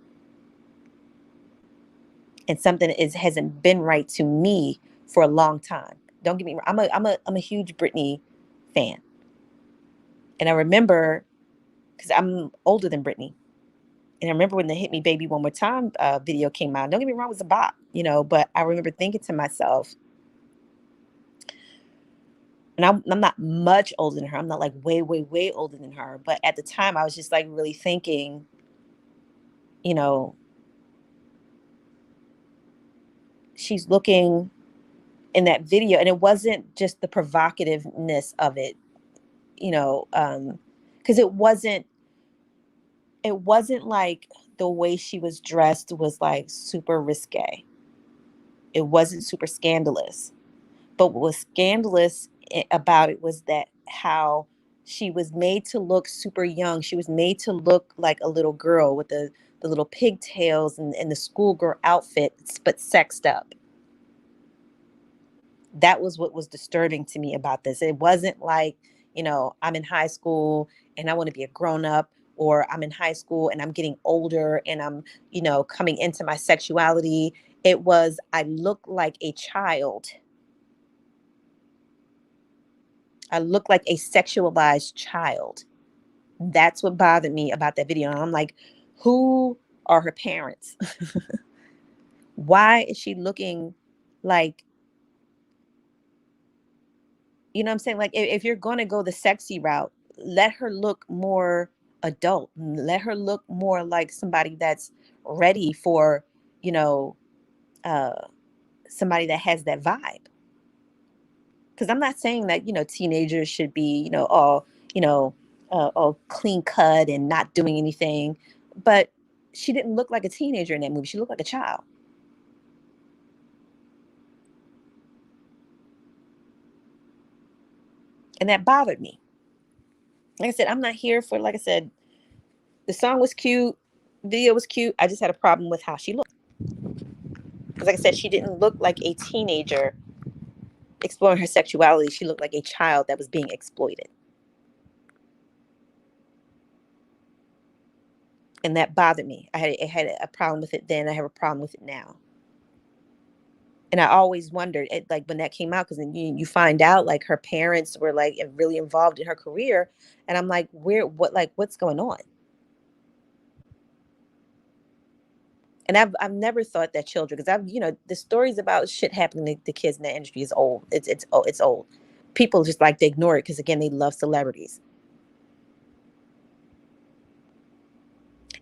And something hasn't been right to me for a long time. Don't get me wrong. I'm a huge Britney fan. And I remember, because I'm older than Britney. And I remember when the Hit Me Baby One More Time video came out. Don't get me wrong, it was a bop, but I remember thinking to myself, and I'm not much older than her. I'm not like way, way, way older than her. But at the time, I was just like really thinking, you know, she's looking in that video, and it wasn't just the provocativeness of it, because it wasn't like the way she was dressed was like super risque. It wasn't super scandalous. But what was scandalous about it was that how she was made to look super young. She was made to look like a little girl with the little pigtails and the schoolgirl outfit, but sexed up. That was what was disturbing to me about this. It wasn't like, I'm in high school and I want to be a grown up, or I'm in high school and I'm getting older and I'm, coming into my sexuality. It was, I look like a child. I look like a sexualized child. That's what bothered me about that video. And I'm like, who are her parents? Why is she looking like You know what I'm saying? Like if you're going to go the sexy route, let her look more adult. Let her look more like somebody that's ready for, you know, uh, somebody that has that vibe. Because I'm not saying that, teenagers should be, you know, all clean cut and not doing anything. But she didn't look like a teenager in that movie. She looked like a child. And that bothered me. Like I said, I'm not here for, like I said, the song was cute, video was cute. I just had a problem with how she looked. Because, like I said, she didn't look like a teenager exploring her sexuality. She looked like a child that was being exploited. And that bothered me. I had a problem with it then. I have a problem with it now. And I always wondered, like when that came out, because then you find out like her parents were like really involved in her career, and I'm like, what's going on? And I've never thought that children, because the stories about shit happening to kids in that industry is old. It's old. People just like to ignore it because again they love celebrities.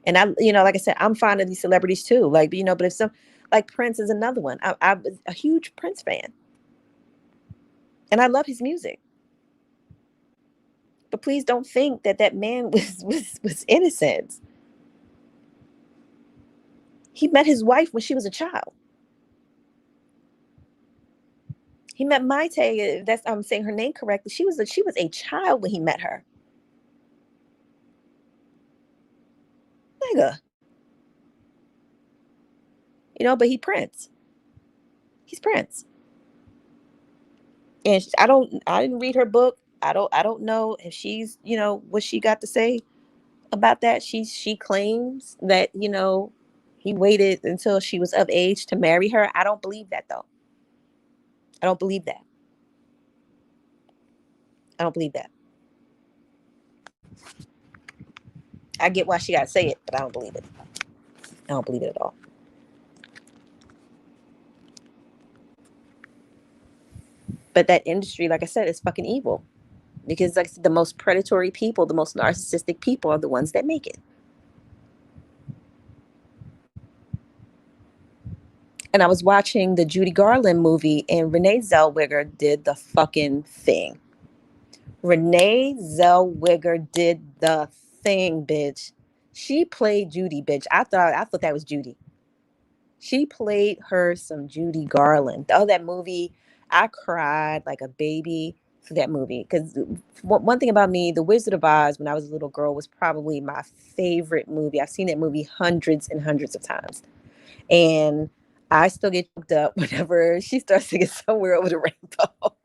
And like I said, I'm fond of these celebrities too. Like, but if some, like Prince is another one. I'm a huge Prince fan, and I love his music. But please don't think that that man was innocent. He met his wife when she was a child. He met Maite. That's I'm saying her name correctly. She was a child when he met her. Nigga, but Prince. He's Prince. And I didn't read her book. I don't know if she's, what she got to say about that. She claims that, he waited until she was of age to marry her. I don't believe that though. I don't believe that. I don't believe that. I get why she got to say it, but I don't believe it. I don't believe it at all. But that industry, like I said, is fucking evil. Because like the most predatory people, the most narcissistic people are the ones that make it. And I was watching the Judy Garland movie, and Renee Zellweger did the fucking thing. Renee Zellweger did the thing, bitch. She played Judy, bitch. I thought that was Judy. She played her some Judy Garland. Oh, that movie, I cried like a baby for that movie. Because one thing about me, The Wizard of Oz, when I was a little girl, was probably my favorite movie. I've seen that movie hundreds and hundreds of times. And I still get choked up whenever she starts singing Somewhere Over the Rainbow.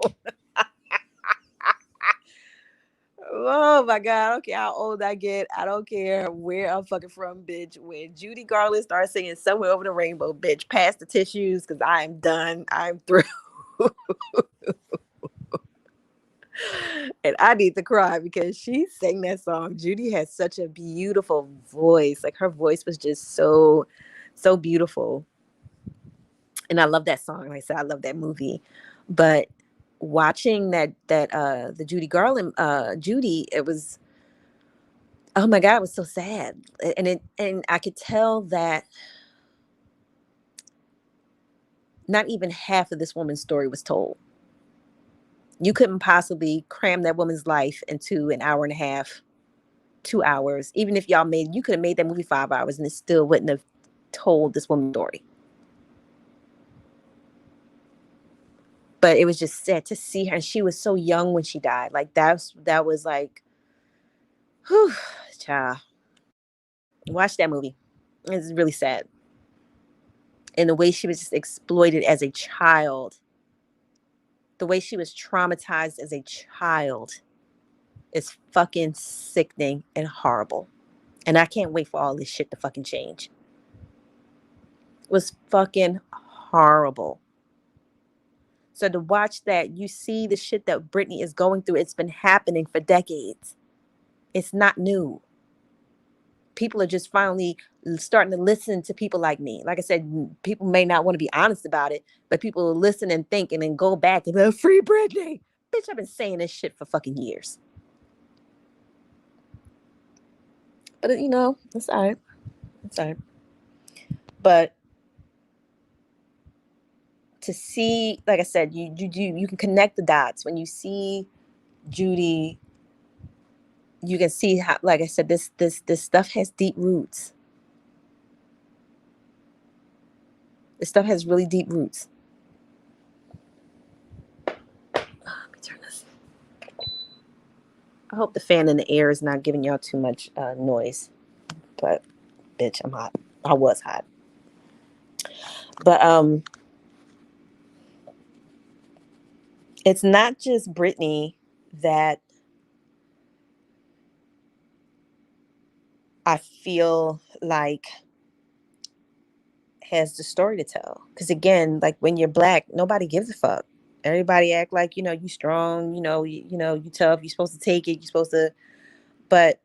Oh my God. I don't care how old I get. I don't care where I'm fucking from, bitch. When Judy Garland starts singing Somewhere Over the Rainbow, bitch, pass the tissues because I am done. I'm through. And I need to cry because she sang that song. Judy has such a beautiful voice. Like her voice was just so, so beautiful. And I love that song. Like I said, I love that movie. But watching that the Judy Garland Judy, it was, oh my God, it was so sad. And I could tell that not even half of this woman's story was told. You couldn't possibly cram that woman's life into an hour and a half, 2 hours. Even if you could have made that movie 5 hours and it still wouldn't have told this woman's story. But it was just sad to see her. And she was so young when she died. Like that was like, whew, child. Watch that movie. It's really sad. And the way she was just exploited as a child, the way she was traumatized as a child is fucking sickening and horrible. And I can't wait for all this shit to fucking change. It was fucking horrible. So to watch that, you see the shit that Britney is going through. It's been happening for decades. It's not new. People are just finally starting to listen to people like me. Like I said, people may not want to be honest about it, but people will listen and think and then go back and be like, free Britney. bitch, I've been saying this shit for fucking years. But you know, it's all right. It's all right. But to see, like I said, you can connect the dots when you see Judy. You can see how, like I said, this stuff has deep roots. This stuff has really deep roots. Let me turn this. I hope the fan in the air is not giving y'all too much noise. But bitch, I'm hot. I was hot. But it's not just Britney that I feel like has the story to tell. Because again, like when you're black, nobody gives a fuck. Everybody act like, you know, you strong, you tough, you're supposed to take it, you're supposed to. But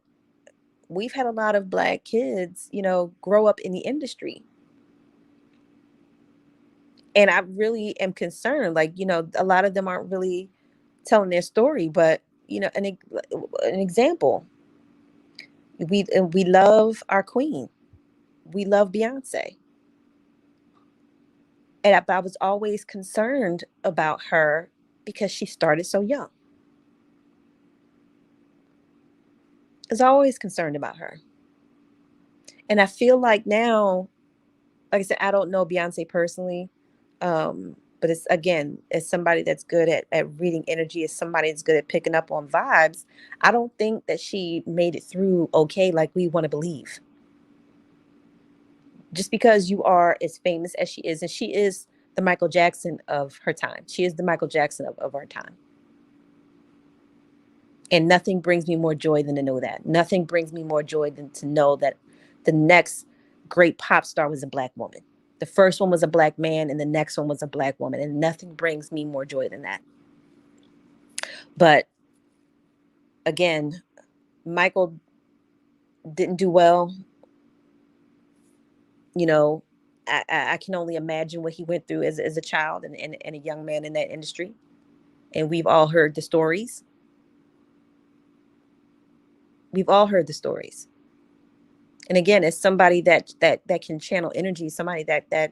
we've had a lot of black kids, grow up in the industry. And I really am concerned. Like, a lot of them aren't really telling their story. But, an example, we love our queen. We love Beyonce. And I was always concerned about her because she started so young. I was always concerned about her. And I feel like now, like I said, I don't know Beyonce personally. But it's, again, as somebody that's good at reading energy, as somebody that's good at picking up on vibes, I don't think that she made it through okay like we want to believe. Just because you are as famous as she is, and she is the Michael Jackson of her time. She is the Michael Jackson of our time. And nothing brings me more joy than to know that. Nothing brings me more joy than to know that the next great pop star was a black woman. The first one was a black man, and the next one was a black woman. And nothing brings me more joy than that. But again, Michael didn't do well. You know, I can only imagine what he went through as a child and a young man in that industry. And we've all heard the stories. We've all heard the stories. And again, as somebody that can channel energy, somebody that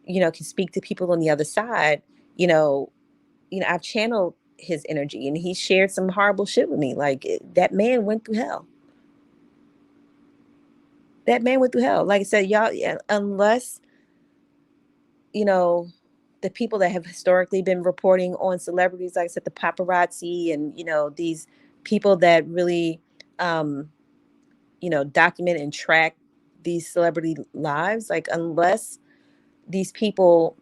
can speak to people on the other side, I've channeled his energy, and he shared some horrible shit with me. Like, that man went through hell. That man went through hell. Like I said, y'all, yeah, unless the people that have historically been reporting on celebrities, like I said, the paparazzi, and these people that really document and track these celebrity lives, like, unless these people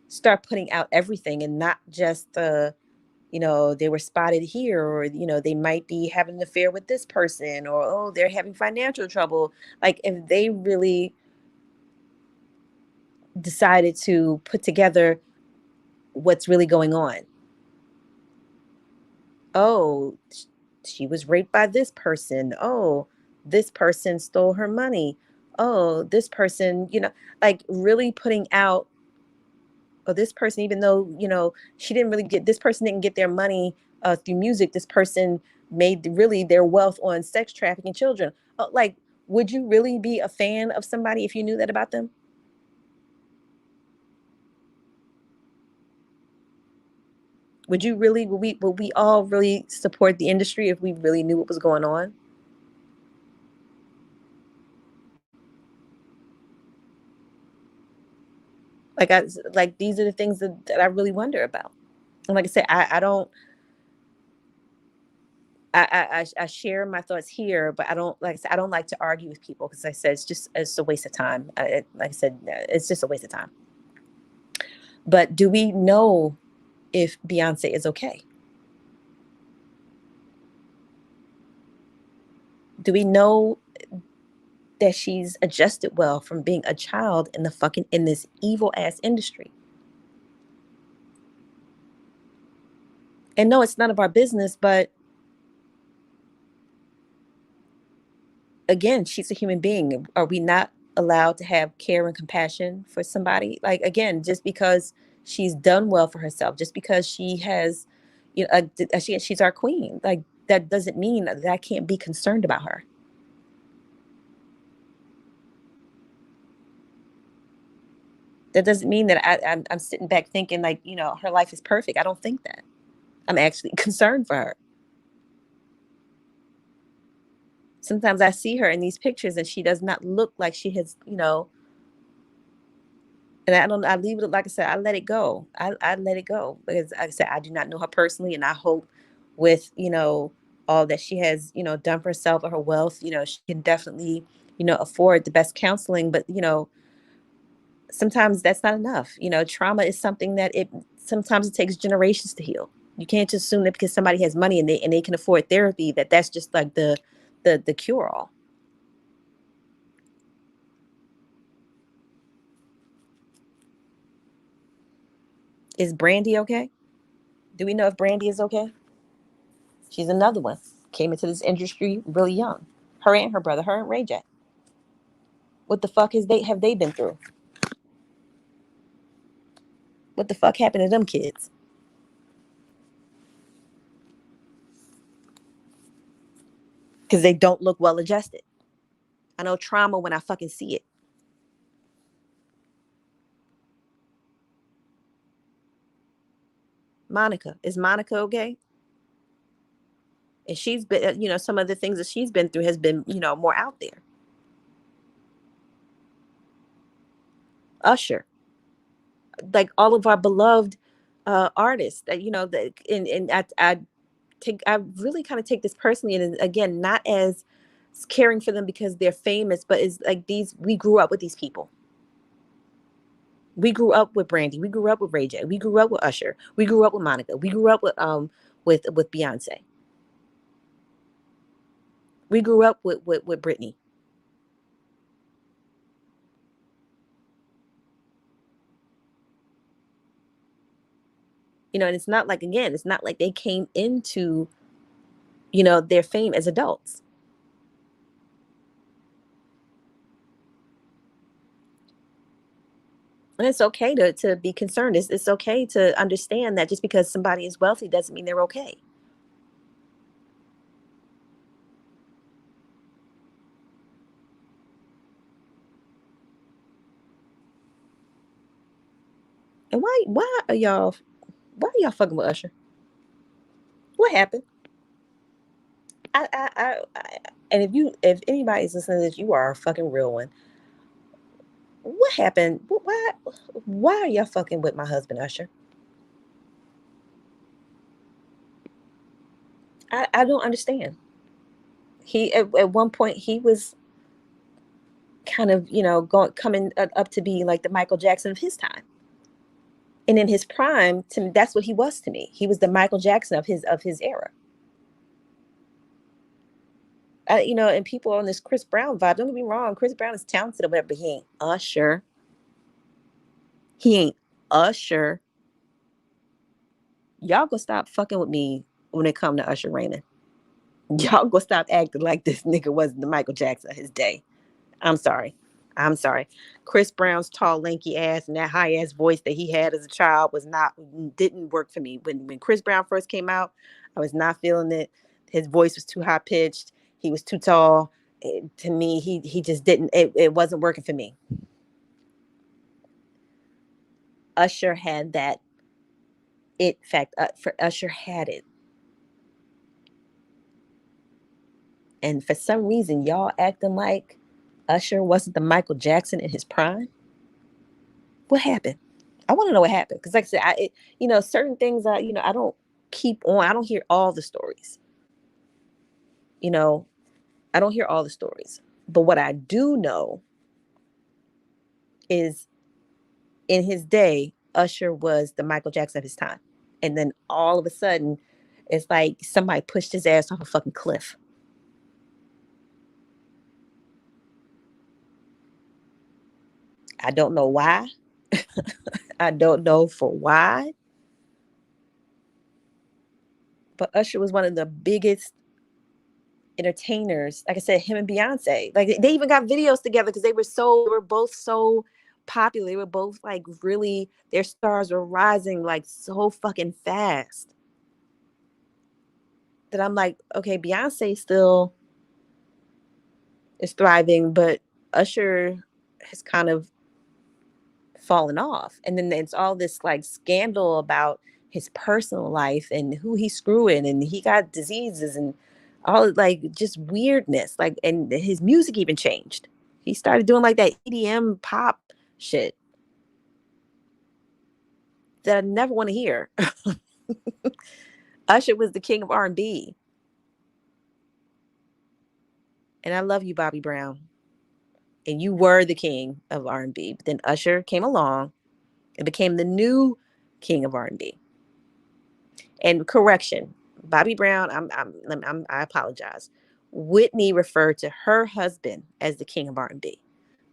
start putting out everything, and not just they were spotted here, or they might be having an affair with this person, or, oh, they're having financial trouble. Like, if they really decided to put together what's really going on. Oh, she was raped by this person. Oh, this person stole her money. Oh, this person, like, really putting out, oh, this person, even though, she didn't really get, this person didn't get their money through music. This person made really their wealth on sex trafficking children. Like, would you really be a fan of somebody if you knew that about them? Would we all really support the industry if we really knew what was going on? Like, these are the things that I really wonder about. And like I said, I don't, I share my thoughts here, but I don't, like I said, I don't like to argue with people, because I said it's a waste of time. Like I said, it's just a waste of time. But do we know if Beyonce is okay? Do we know that she's adjusted well from being a child in this evil ass industry? And no, it's none of our business, but again, she's a human being. Are we not allowed to have care and compassion for somebody? Like, again, just because she's done well for herself. Just because she has, she's our queen. Like, that doesn't mean that I can't be concerned about her. That doesn't mean that I'm sitting back thinking like, her life is perfect. I don't think that. I'm actually concerned for her. Sometimes I see her in these pictures and she does not look like she has, and I leave it, like I said, I let it go. I let it go because, like I said, I do not know her personally. And I hope with, all that she has, done for herself or her wealth, she can definitely, afford the best counseling. But, sometimes that's not enough. Trauma is something that sometimes it takes generations to heal. You can't just assume that because somebody has money and they can afford therapy, that's just like the cure all. Is Brandy okay? Do we know if Brandy is okay? She's another one. Came into this industry really young. Her and her brother, her and Ray J. What the fuck have they been through? What the fuck happened to them kids? Because they don't look well adjusted. I know trauma when I fucking see it. Monica, is Monica okay? And she's been, some of the things that she's been through has been, more out there. Usher, like all of our beloved artists that, that, and I really kind of take this personally, and again, not as caring for them because they're famous, but it's like we grew up with these people. We grew up with Brandy. We grew up with Ray J. We grew up with Usher. We grew up with Monica. We grew up with Beyonce. We grew up with Britney. And it's not like, again, it's not like they came into, their fame as adults. And it's okay to be concerned. It's okay to understand that just because somebody is wealthy doesn't mean they're okay. And why are y'all fucking with Usher? What happened? And if anybody's listening to this, you are a fucking real one. What happened? Why are y'all fucking with my husband, Usher? I don't understand. He at one point he was kind of, coming up to be like the Michael Jackson of his time. And in his prime, to me, that's what he was to me. He was the Michael Jackson of his era. And people on this Chris Brown vibe. Don't get me wrong, Chris Brown is talented or whatever, but he ain't Usher. He ain't Usher. Y'all gonna stop fucking with me when it come to Usher Raymond. Y'all gonna stop acting like this nigga wasn't the Michael Jackson of his day. I'm sorry. I'm sorry. Chris Brown's tall, lanky ass and that high ass voice that he had as a child didn't work for me. When Chris Brown first came out, I was not feeling it. His voice was too high pitched. He was too tall. To me, he just didn't. It wasn't working for me. Usher had that it fact. For Usher had it, and for some reason, y'all acting like Usher wasn't the Michael Jackson in his prime. What happened? I want to know what happened because, like I said, certain things. I don't keep on. I don't hear all the stories. You know, I don't hear all the stories. But what I do know is, in his day, Usher was the Michael Jackson of his time, and then all of a sudden, it's like somebody pushed his ass off a fucking cliff. I don't know why. I don't know for why. But Usher was one of the biggest entertainers. Like I said, him and Beyonce, like they even got videos together because they were both so popular. They were both like really, their stars were rising like so fucking fast that I'm like, okay, Beyonce still is thriving, but Usher has kind of fallen off. And then it's all this like scandal about his personal life and who he's screwing, and he got diseases and all like just weirdness. Like, and his music even changed. He started doing like that EDM pop shit that I never want to hear. Usher was the king of R&B. And I love you, Bobby Brown. And you were the king of R&B. But then Usher came along and became the new king of R&B. And correction, Bobby Brown, I apologize. Whitney referred to her husband as the king of R&B.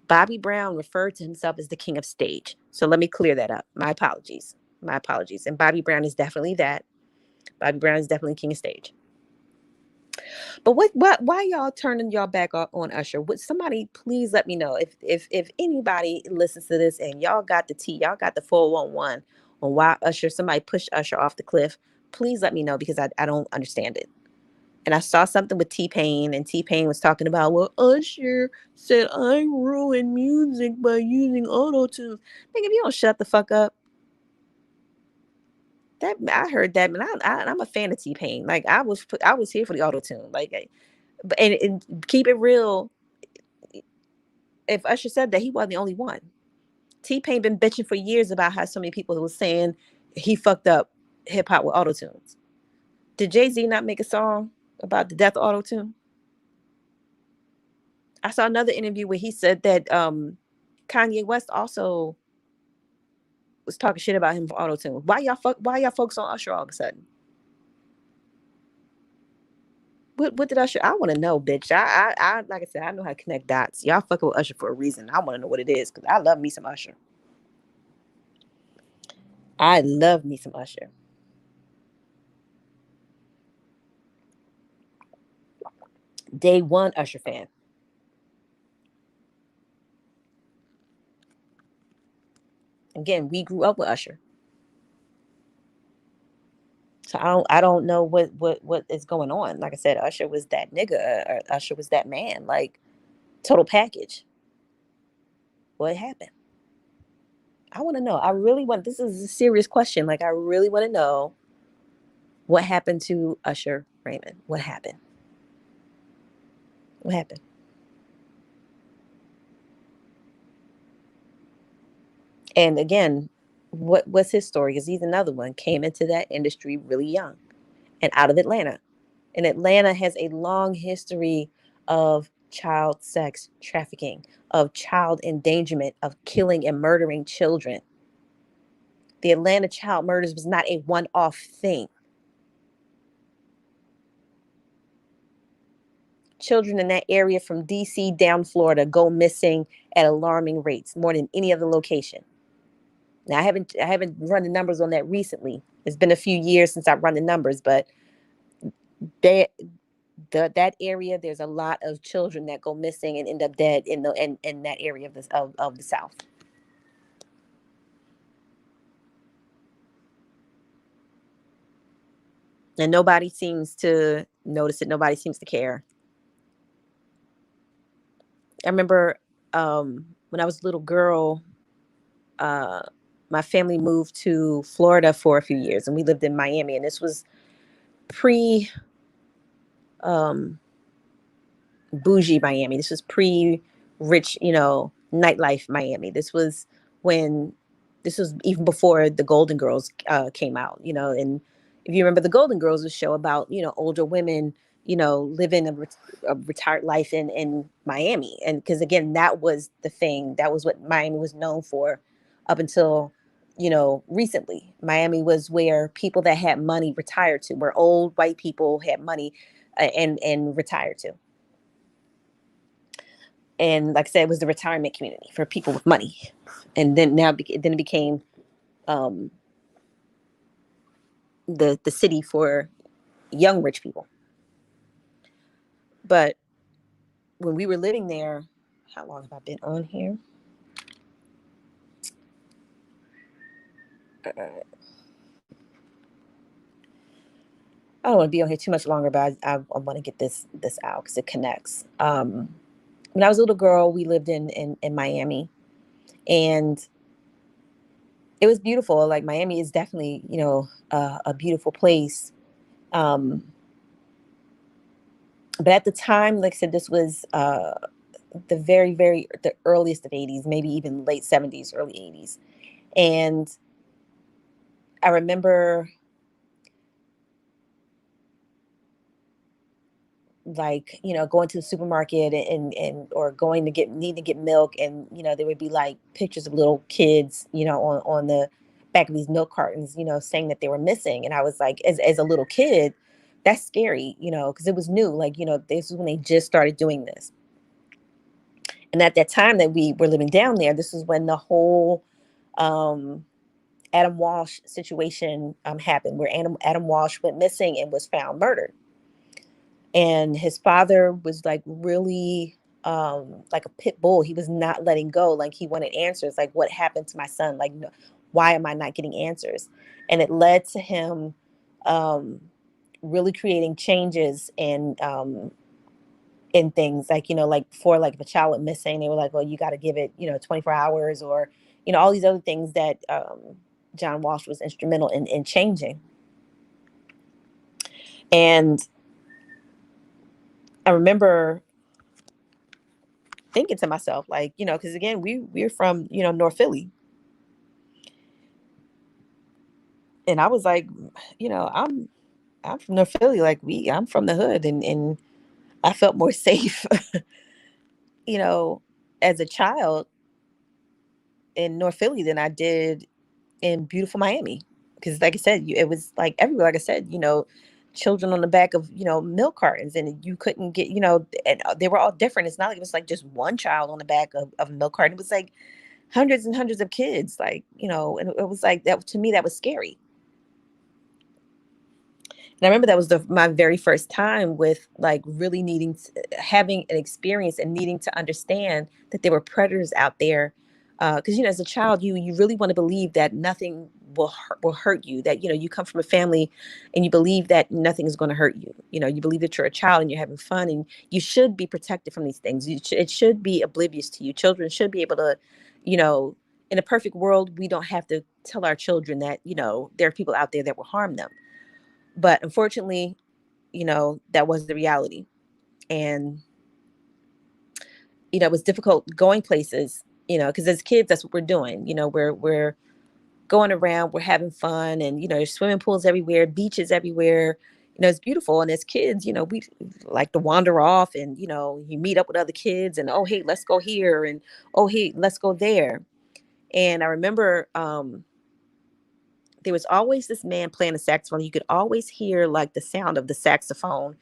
Bobby Brown referred to himself as the king of stage. So let me clear that up. My apologies. My apologies. And Bobby Brown is definitely that. Bobby Brown is definitely king of stage. But why y'all turning y'all back on Usher? Would somebody please let me know if anybody listens to this and y'all got the tea, y'all got the 411 on why Usher, somebody pushed Usher off the cliff. Please let me know, because I don't understand it. And I saw something with T-Pain, and T-Pain was talking about, well, Usher said I ruined music by using auto-tune. Nigga, if you don't shut the fuck up. That I heard that, and I'm a fan of T-Pain. Like I was here for the auto-tune. Like, and keep it real. If Usher said that, he wasn't the only one. T-Pain been bitching for years about how so many people was saying he fucked up hip hop with auto-tunes. Did Jay-Z not make a song about the death of auto-tune? I saw another interview where he said that Kanye West also was talking shit about him for auto-tune. Why y'all focus on Usher all of a sudden? What did Usher? I want to know, bitch. I like I said, I know how to connect dots. Y'all fucking with Usher for a reason. I want to know what it is, because I love me some Usher. I love me some Usher. Day one Usher fan. Again, we grew up with Usher. So I don't know what is going on. Like I said, Usher was that nigga. Usher was that man. Like, total package. What happened? I want to know. I really want. This is a serious question. Like, I really want to know what happened to Usher Raymond. What happened? What happened? And again, what's his story? Because he's another one, came into that industry really young and out of Atlanta. And Atlanta has a long history of child sex trafficking, of child endangerment, of killing and murdering children. The Atlanta child murders was not a one-off thing. Children in that area from DC down Florida go missing at alarming rates, more than any other location. Now I haven't run the numbers on that recently. It's been a few years since I've run the numbers, but they that area, there's a lot of children that go missing and end up dead in that area of the South. And nobody seems to notice it. Nobody seems to care. I remember when I was a little girl, uh, my family moved to Florida for a few years, and we lived in Miami. And this was pre um, bougie Miami. This was pre rich, nightlife Miami. When this was even before the Golden Girls came out, and if you remember, the Golden Girls was a show about, older women, living a retired life in Miami. And because again, that was the thing, that was what Miami was known for up until, recently. Miami was where people that had money retired to, where old white people had money and retired to. And like I said, it was the retirement community for people with money. And then then it became um, the city for young rich people. But when we were living there, how long have I been on here? I don't want to be on here too much longer, but I want to get this out because it connects. When I was a little girl, we lived in Miami, and it was beautiful. Like Miami is definitely, a beautiful place. Um, but at the time, like I said, this was the the earliest of '80s, maybe even late '70s, early '80s, and I remember like going to the supermarket and or going to need to get milk, and there would be like pictures of little kids on the back of these milk cartons, saying that they were missing. And I was like, as a little kid, that's scary, because it was new, like this is when they just started doing this. And at that time that we were living down there, this is when the whole um Adam Walsh situation happened, where Adam Walsh went missing and was found murdered. And his father was like really like a pit bull. He was not letting go. Like he wanted answers. Like, what happened to my son? Like, no, why am I not getting answers? And it led to him um really creating changes in things, like like for like if a child went missing, they were like, well, you got to give it 24 hours, or all these other things that John Walsh was instrumental in changing. And I remember thinking to myself, like, because again, we're from, North Philly. And I was like, I'm from North Philly. Like I'm from the hood, and I felt more safe, you know, as a child in North Philly than I did in beautiful Miami. Because like I said, it was like everywhere, like I said, children on the back of, milk cartons, and you couldn't get, and they were all different. It's not like it was like just one child on the back of a milk carton. It was like hundreds and hundreds of kids, like, and it was like that. To me, that was scary. And I remember that was my very first time with like really having an experience and needing to understand that there were predators out there. Because as a child, you really want to believe that nothing will hurt you. That you come from a family, and you believe that nothing is going to hurt you. You believe that you're a child and you're having fun, and you should be protected from these things. It should be oblivious to you. Children should be able to, you know, in a perfect world, we don't have to tell our children that there are people out there that will harm them. But unfortunately, that was the reality. And, it was difficult going places, because as kids, that's what we're doing. We're going around, we're having fun, and, there's swimming pools everywhere, beaches everywhere. It's beautiful. And as kids, we like to wander off, and, you meet up with other kids, and, oh, hey, let's go here. And, oh, hey, let's go there. And I remember there was always this man playing the saxophone. You could always hear like the sound of the saxophone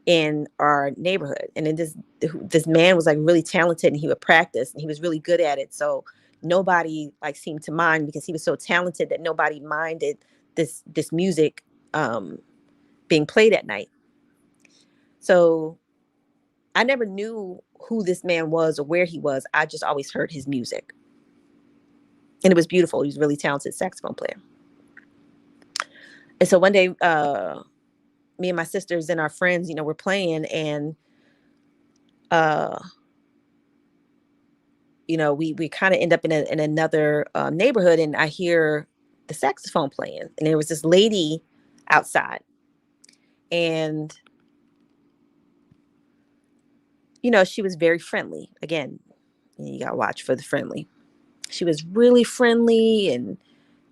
in our neighborhood. And then this man was like really talented, and he would practice, and he was really good at it. So nobody like seemed to mind, because he was so talented that nobody minded this music being played at night. So I never knew who this man was or where he was. I just always heard his music. And it was beautiful. He was a really talented saxophone player. And so one day, me and my sisters and our friends, were playing, and uh we kind of end up in another neighborhood, and I hear the saxophone playing, and there was this lady outside, and she was very friendly. Again, you gotta watch for the friendly. She was really friendly, and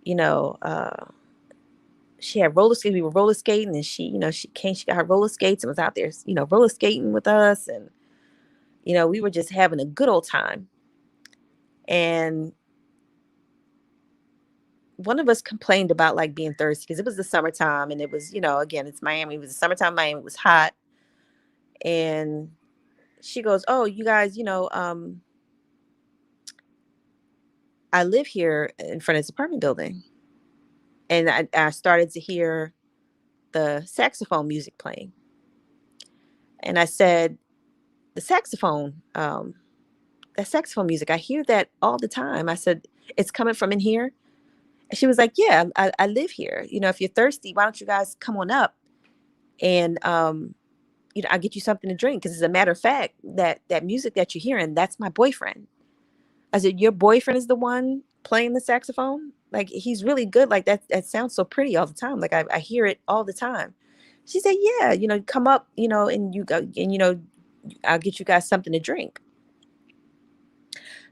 you know uh she had roller skates. We were roller skating, and she got her roller skates and was out there, roller skating with us, and we were just having a good old time. And one of us complained about like being thirsty, because it was the summertime, and it was, again, it's Miami. It was the summertime. Miami, it was hot. And she goes, "Oh, you guys, I live here in front of this apartment building." And I started to hear the saxophone music playing. And I said, "The saxophone, that saxophone music, I hear that all the time." I said, "It's coming from in here." And she was like, yeah, I live here. If you're thirsty, why don't you guys come on up and I'll get you something to drink. Because as a matter of fact, that music that you're hearing, that's my boyfriend. I said, your boyfriend is the one playing the saxophone? Like, he's really good. Like, that sounds so pretty all the time. Like, I hear it all the time. She said, yeah, come up, and you go, and, I'll get you guys something to drink.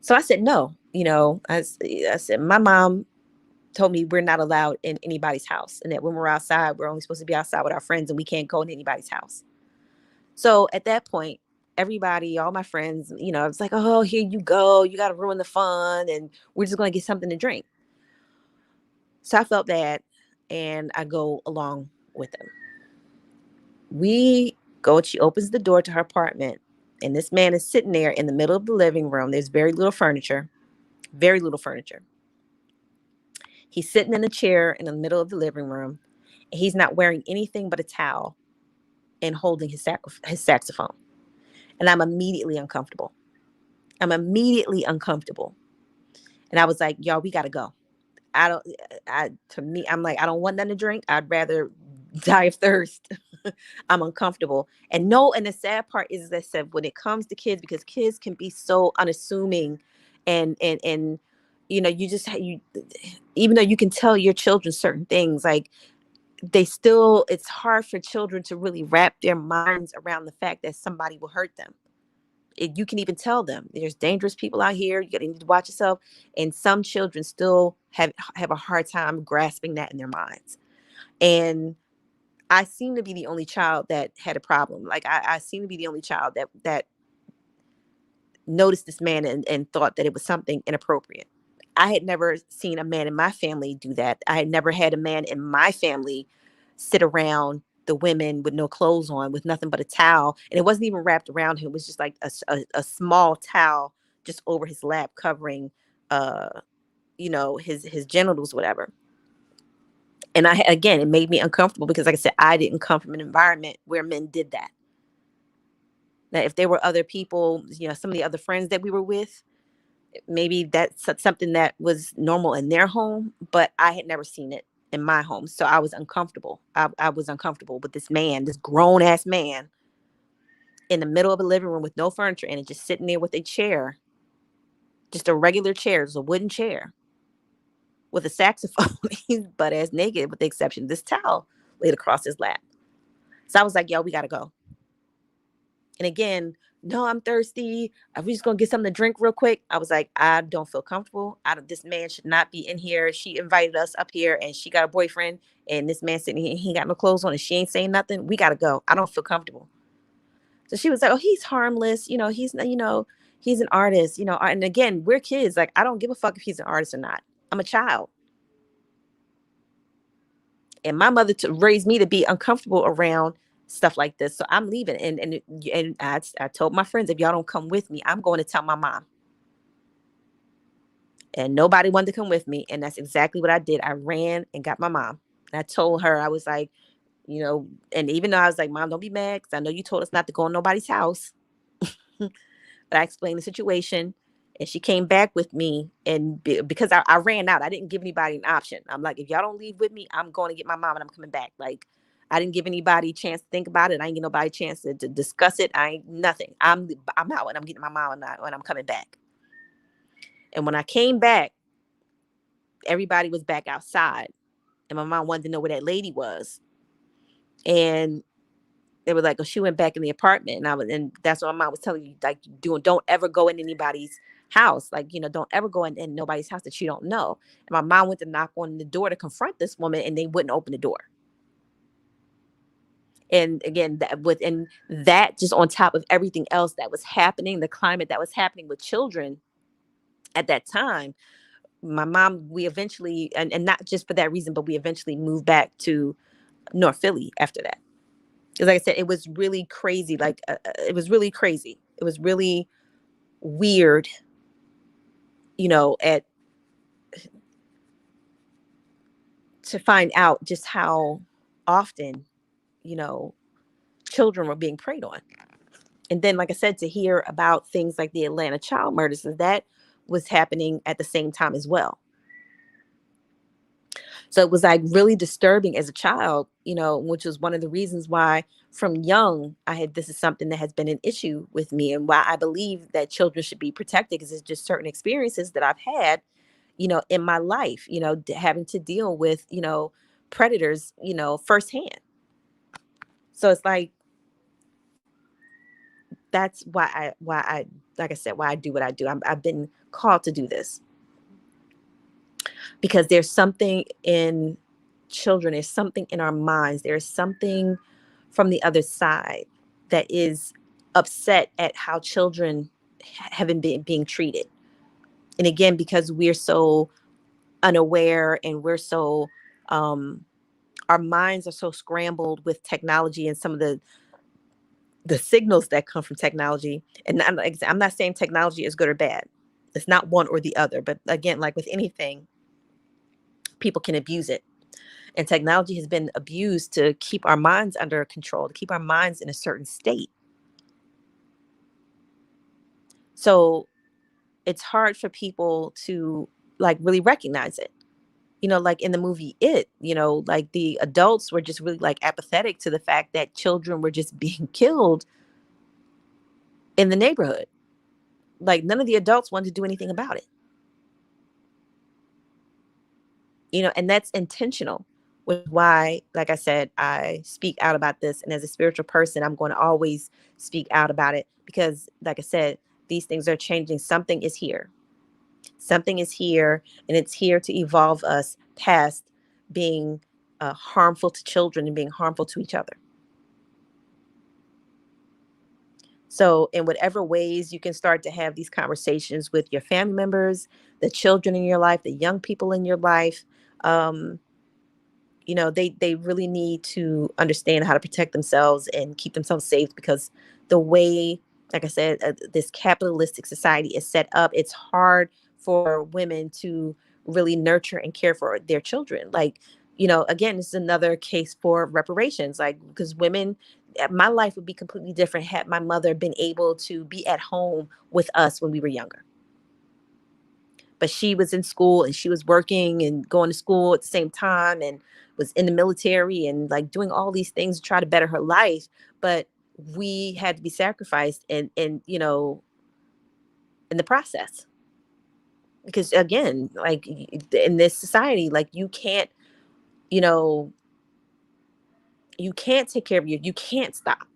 So I said, no, I said, my mom told me we're not allowed in anybody's house, and that when we're outside, we're only supposed to be outside with our friends and we can't go in anybody's house. So at that point, everybody, all my friends, I was like, oh, here you go. You got to ruin the fun. And we're just going to get something to drink. So I felt bad, and I go along with them. We go, and she opens the door to her apartment. And this man is sitting there in the middle of the living room. There's very little furniture, very little furniture. He's sitting in a chair in the middle of the living room. And he's not wearing anything but a towel and holding his saxophone. And I'm immediately uncomfortable. I'm immediately uncomfortable. And I was like, y'all, we got to go. To me, I'm like, I don't want nothing to drink. I'd rather die of thirst. I'm uncomfortable. And the sad part is, as I said, when it comes to kids, because kids can be so unassuming and you even though you can tell your children certain things, like it's hard for children to really wrap their minds around the fact that somebody will hurt them. You can even tell them there's dangerous people out here. You need to watch yourself. And some children still have a hard time grasping that in their minds. And I seem to be the only child that had a problem. Like I seem to be the only child that noticed this man and thought that it was something inappropriate. I had never seen a man in my family do that. I had never had a man in my family sit around the women with no clothes on, with nothing but a towel. And it wasn't even wrapped around him. It was just like a small towel just over his lap, covering, his genitals, whatever. And again, it made me uncomfortable because, like I said, I didn't come from an environment where men did that. Now, if there were other people, some of the other friends that we were with, maybe that's something that was normal in their home, but I had never seen it in my home. So I was uncomfortable. I was uncomfortable with this man, this grown ass man in the middle of a living room with no furniture in it, just sitting there with a chair, just a regular chair, just a wooden chair with a saxophone. He's butt ass naked with the exception of this towel laid across his lap. So I was like, yo, we got to go. And again, no, I'm thirsty. Are we just going to get something to drink real quick? I was like, I don't feel comfortable. This man should not be in here. She invited us up here and she got a boyfriend, and this man sitting here, he ain't got no clothes on and she ain't saying nothing. We got to go. I don't feel comfortable. So she was like, oh, he's harmless. He's an artist, and again, we're kids. Like, I don't give a fuck if he's an artist or not. I'm a child. And my mother raised me to be uncomfortable around stuff like this. So I'm leaving. And I told my friends, if y'all don't come with me, I'm going to tell my mom. And nobody wanted to come with me. And that's exactly what I did. I ran and got my mom. And I told her, I was like, and even though I was like, Mom, don't be mad, because I know you told us not to go in nobody's house. But I explained the situation, and she came back with me. And because I ran out, I didn't give anybody an option. I'm like, if y'all don't leave with me, I'm going to get my mom and I'm coming back. Like, I didn't give anybody a chance to think about it. I didn't give nobody a chance to discuss it. I ain't nothing. I'm out, and I'm getting my mom and I'm coming back. And when I came back, everybody was back outside, and my mom wanted to know where that lady was. And they were like, oh, she went back in the apartment. And that's what my mom was telling you, like, don't ever go in anybody's house. Like, don't ever go in nobody's house that you don't know. And my mom went to knock on the door to confront this woman, and they wouldn't open the door. And again, that just on top of everything else that was happening, the climate that was happening with children at that time, my mom, we eventually, and not just for that reason, but we eventually moved back to North Philly after that. Because like I said, it was really crazy. Like, it was really crazy. It was really weird, to find out just how often, children were being preyed on. And then, like I said, to hear about things like the Atlanta child murders, that was happening at the same time as well. So it was like really disturbing as a child, which was one of the reasons why from young this is something that has been an issue with me, and why I believe that children should be protected, because it's just certain experiences that I've had, in my life, having to deal with, predators, firsthand. So it's that's why I like I said, why I do what I do. I've been called to do this because there's something in children, there's something in our minds, there's something from the other side that is upset at how children haven't been being treated. And again, because we're so unaware, and we're so um our minds are so scrambled with technology and some of the signals that come from technology. And I'm not saying technology is good or bad. It's not one or the other. But again, like with anything, people can abuse it. And technology has been abused to keep our minds under control, to keep our minds in a certain state. So it's hard for people to like really recognize it. Like in the movie like the adults were just really like apathetic to the fact that children were just being killed in the neighborhood. Like none of the adults wanted to do anything about it. And that's intentional, which is why, like I said, I speak out about this. And as a spiritual person, I'm going to always speak out about it because, like I said, these things are changing. Something is here. Something is here, and it's here to evolve us past being harmful to children and being harmful to each other. So, in whatever ways you can start to have these conversations with your family members, the children in your life, the young people in your life, um, they really need to understand how to protect themselves and keep themselves safe, because the way, like I said, this capitalistic society is set up, it's hard for women to really nurture and care for their children. Like, again, this is another case for reparations, like, because women, my life would be completely different had my mother been able to be at home with us when we were younger. But she was in school and she was working and going to school at the same time, and was in the military and like doing all these things to try to better her life. But we had to be sacrificed in the process, because again, like in this society, like you know you can't take care of you can't stop.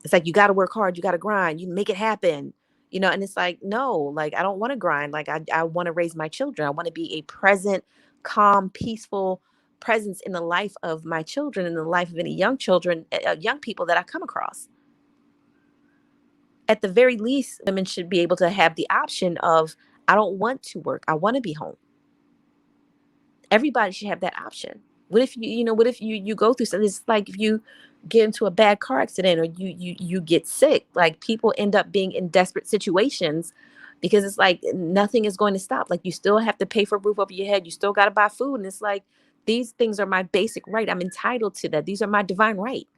It's like you got to work hard, you got to grind, you make it happen. And it's like, no, like I don't want to grind. Like I want to raise my children. I want to be a present, calm, peaceful presence in the life of my children, in the life of any young people that I come across. At the very least, women should be able to have the option of, I don't want to work, I want to be home. Everybody should have that option. What if you go through something? It's like if you get into a bad car accident, or you get sick. Like people end up being in desperate situations because it's like nothing is going to stop. Like you still have to pay for a roof over your head. You still got to buy food, and it's like these things are my basic right. I'm entitled to that. These are my divine right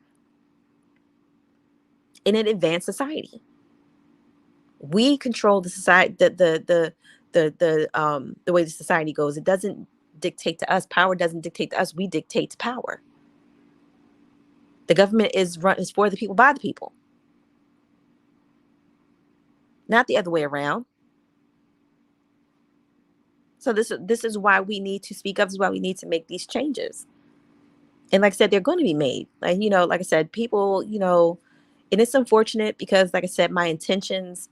in an advanced society. We control the society, the way the society goes. It doesn't dictate to us. Power doesn't dictate to us. We dictate to power. The government is for the people, by the people, not the other way around. So this is why we need to speak up. This is why we need to make these changes. And like I said, they're going to be made. Like like I said, people, and it's unfortunate because, like I said, my intentions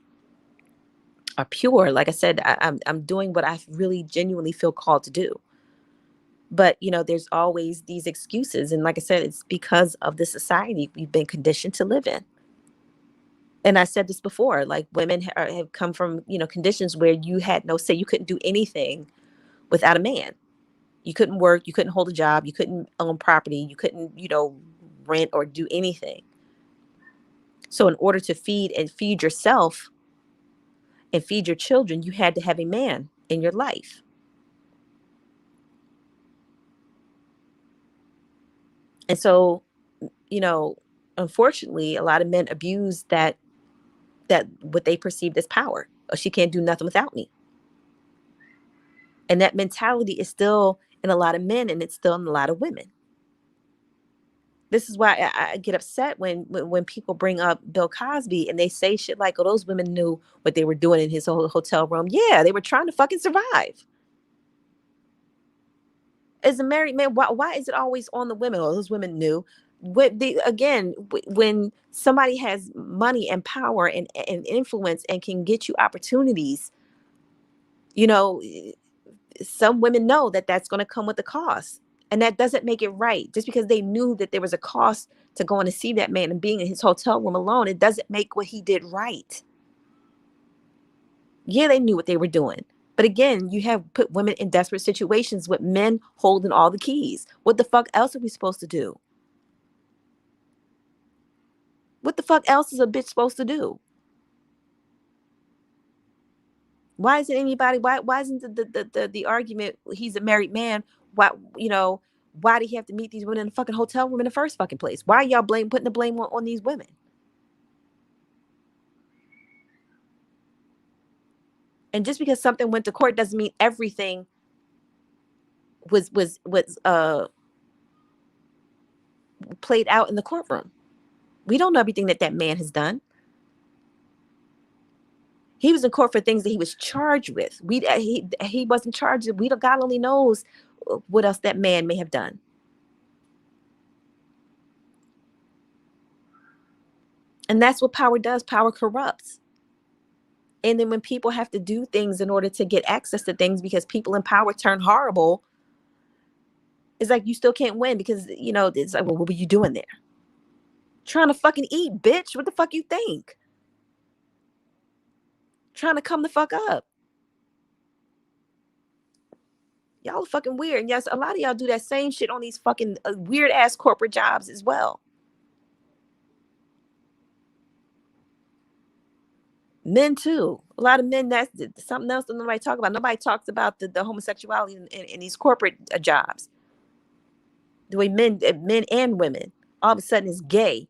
are pure. Like I said, I'm doing what I really genuinely feel called to do. But there's always these excuses, and like I said, it's because of the society we've been conditioned to live in. And I said this before, like women have come from conditions where you had no say. You couldn't do anything without a man. You couldn't work, you couldn't hold a job, you couldn't own property, you couldn't rent or do anything. So in order to feed yourself and feed your children, you had to have a man in your life. And so, you know, unfortunately, a lot of men abuse that what they perceived as power. Oh, she can't do nothing without me. And that mentality is still in a lot of men, and it's still in a lot of women. This is why I get upset when people bring up Bill Cosby and they say shit like, "Oh, those women knew what they were doing in his whole hotel room." Yeah, they were trying to fucking survive. As a married man, why is it always on the women? Oh, those women knew. When somebody has money and power and influence and can get you opportunities, you know, some women know that that's going to come with a cost, and that doesn't make it right. Just because they knew that there was a cost to going to see that man and being in his hotel room alone, it doesn't make what he did right. Yeah, they knew what they were doing. But again, you have put women in desperate situations with men holding all the keys. What the fuck else are we supposed to do? What the fuck else is a bitch supposed to do? Why isn't anybody? Why isn't the argument? He's a married man. Why why did he have to meet these women in a fucking hotel room in the first fucking place? Why are y'all putting the blame on these women? And just because something went to court doesn't mean everything was played out in the courtroom. We don't know everything that man has done. He was in court for things that he was charged with. He wasn't charged. God only knows what else that man may have done. And that's what power does. Power corrupts. And then when people have to do things in order to get access to things because people in power turn horrible, it's like you still can't win because, it's like, well, what were you doing there? Trying to fucking eat, bitch. What the fuck you think? Trying to come the fuck up. Y'all are fucking weird. And yes, a lot of y'all do that same shit on these fucking weird ass corporate jobs as well. Men too. A lot of men, that's something else that nobody talks about. Nobody talks about the homosexuality in these corporate jobs. The way men and women all of a sudden is gay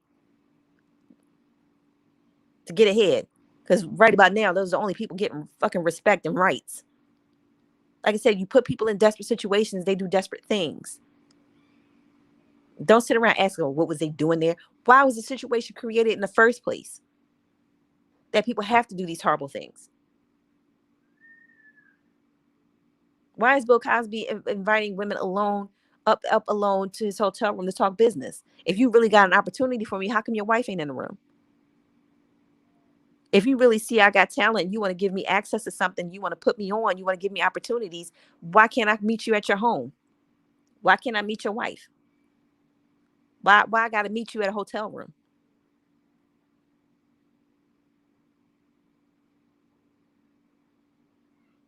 to get ahead. Because right about now, those are the only people getting fucking respect and rights. Like I said, you put people in desperate situations, they do desperate things. Don't sit around asking, well, what was they doing there? Why was the situation created in the first place? That people have to do these horrible things. Why is Bill Cosby inviting women alone, up alone to his hotel room to talk business? If you really got an opportunity for me, how come your wife ain't in the room? If you really see I got talent, you want to give me access to something, you want to put me on, you want to give me opportunities, why can't I meet you at your home? Why can't I meet your wife? Why I got to meet you at a hotel room?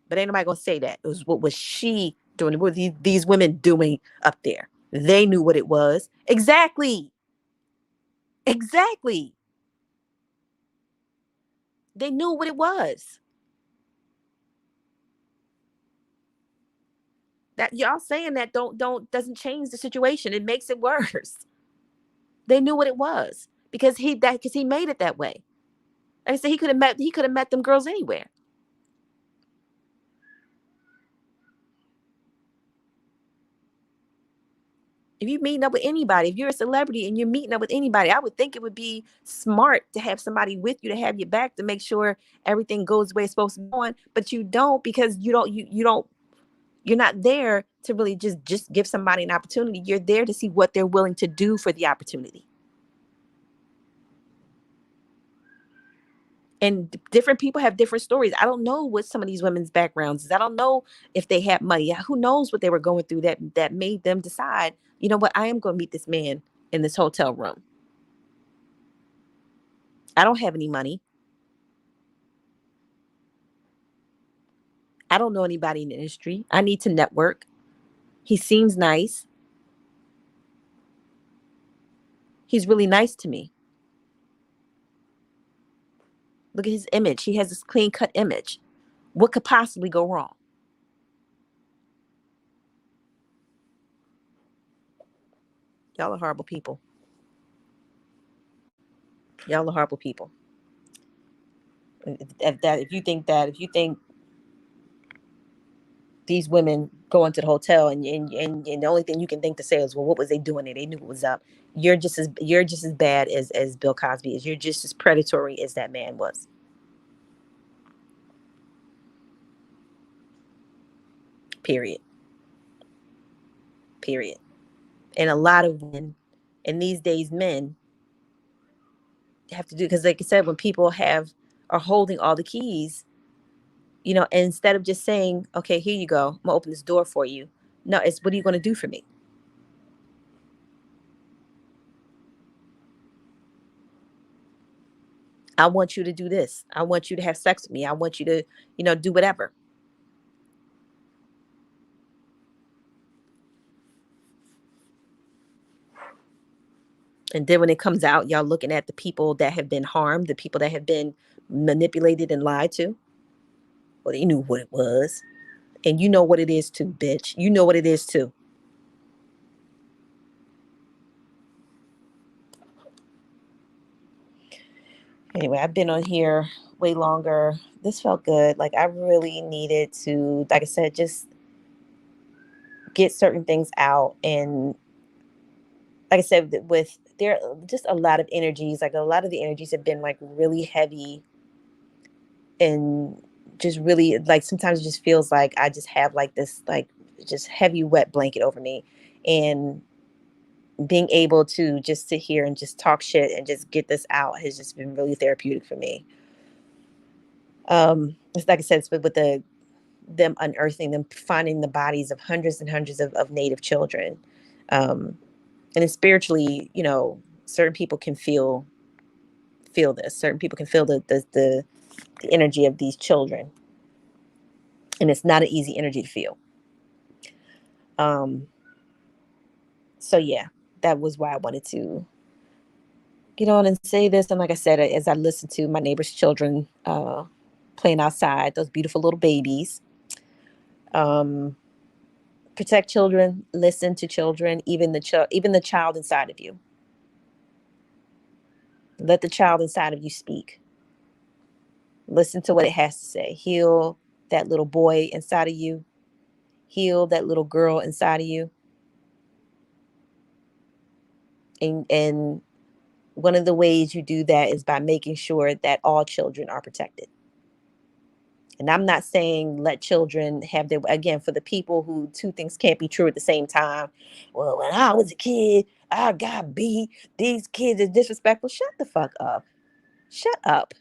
But ain't nobody gonna say that. It was what was she doing? What were these women doing up there? They knew what it was. Exactly. Exactly. They knew what it was. That y'all saying that doesn't change the situation. It makes it worse. They knew what it was because he made it that way. Like I said, he could have met them girls anywhere. If you're meeting up with anybody, if you're a celebrity and you're meeting up with anybody, I would think it would be smart to have somebody with you to have your back to make sure everything goes the way it's supposed to go on. But you don't because you're not there to really just give somebody an opportunity. You're there to see what they're willing to do for the opportunity. And different people have different stories. I don't know what some of these women's backgrounds is. I don't know if they had money. Who knows what they were going through that made them decide, you know what, I am going to meet this man in this hotel room. I don't have any money. I don't know anybody in the industry. I need to network. He seems nice. He's really nice to me. Look at his image. He has this clean cut image. What could possibly go wrong? Y'all are horrible people. Y'all are horrible people. If you think these women go into the hotel, and the only thing you can think to say is, well, what was they doing there? They knew what was up. You're just as bad as Bill Cosby is. You're just as predatory as that man was. Period. Period. And a lot of women, and these days men, have to do, because like I said, when people are holding all the keys, instead of just saying, okay, here you go, I'm gonna open this door for you. No, it's, what are you gonna do for me? I want you to do this. I want you to have sex with me. I want you to, do whatever. And then when it comes out, y'all looking at the people that have been harmed, the people that have been manipulated and lied to. Well, they knew what it was. And you know what it is too, bitch. You know what it is too. Anyway, I've been on here way longer. This felt good. Like, I really needed to, like I said, just get certain things out. And like I said, with there just a lot of energies, like a lot of the energies have been like really heavy, and just really, like, sometimes it just feels like I just have like this, like, just heavy wet blanket over me. And being able to just sit here and just talk shit and just get this out has just been really therapeutic for me. It's like I said, it's with them unearthing, them finding the bodies of hundreds and hundreds of native children. um and then spiritually, certain people can feel this. Certain people can feel the energy of these children, and it's not an easy energy to feel. um so yeah, that was why I wanted to get on and say this. And like I said, as I listened to my neighbor's children playing outside, those beautiful little babies, um protect children, listen to children, even the child inside of you. Let the child inside of you speak. Listen to what it has to say. Heal that little boy inside of you. Heal that little girl inside of you. And one of the ways you do that is by making sure that all children are protected. And I'm not saying let children have their, again, for the people who two things can't be true at the same time. Well, when I was a kid, I got beat. These kids are disrespectful. Shut the fuck up. Shut up.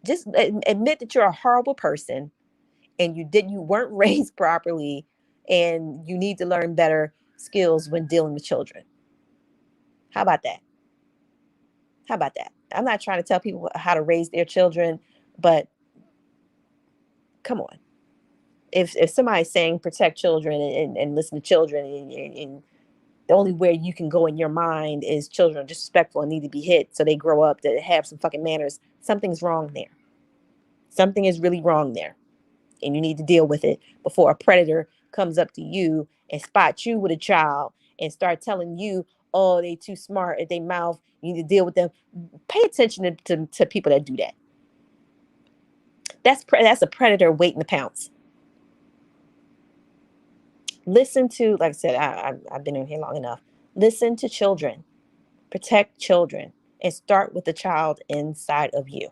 Just admit that you're a horrible person, and you weren't raised properly, and you need to learn better skills when dealing with children. How about that? How about that? I'm not trying to tell people how to raise their children, but come on. If somebody's saying protect children and listen to children, and the only way you can go in your mind is children are disrespectful and need to be hit so they grow up to have some fucking manners, something's wrong there. Something is really wrong there. And you need to deal with it before a predator comes up to you and spots you with a child and start telling you, oh, they too smart at their mouth, you need to deal with them. Pay attention to people that do that. That's a predator waiting to pounce. Listen to, like I said, I've been in here long enough. Listen to children, protect children, and start with the child inside of you.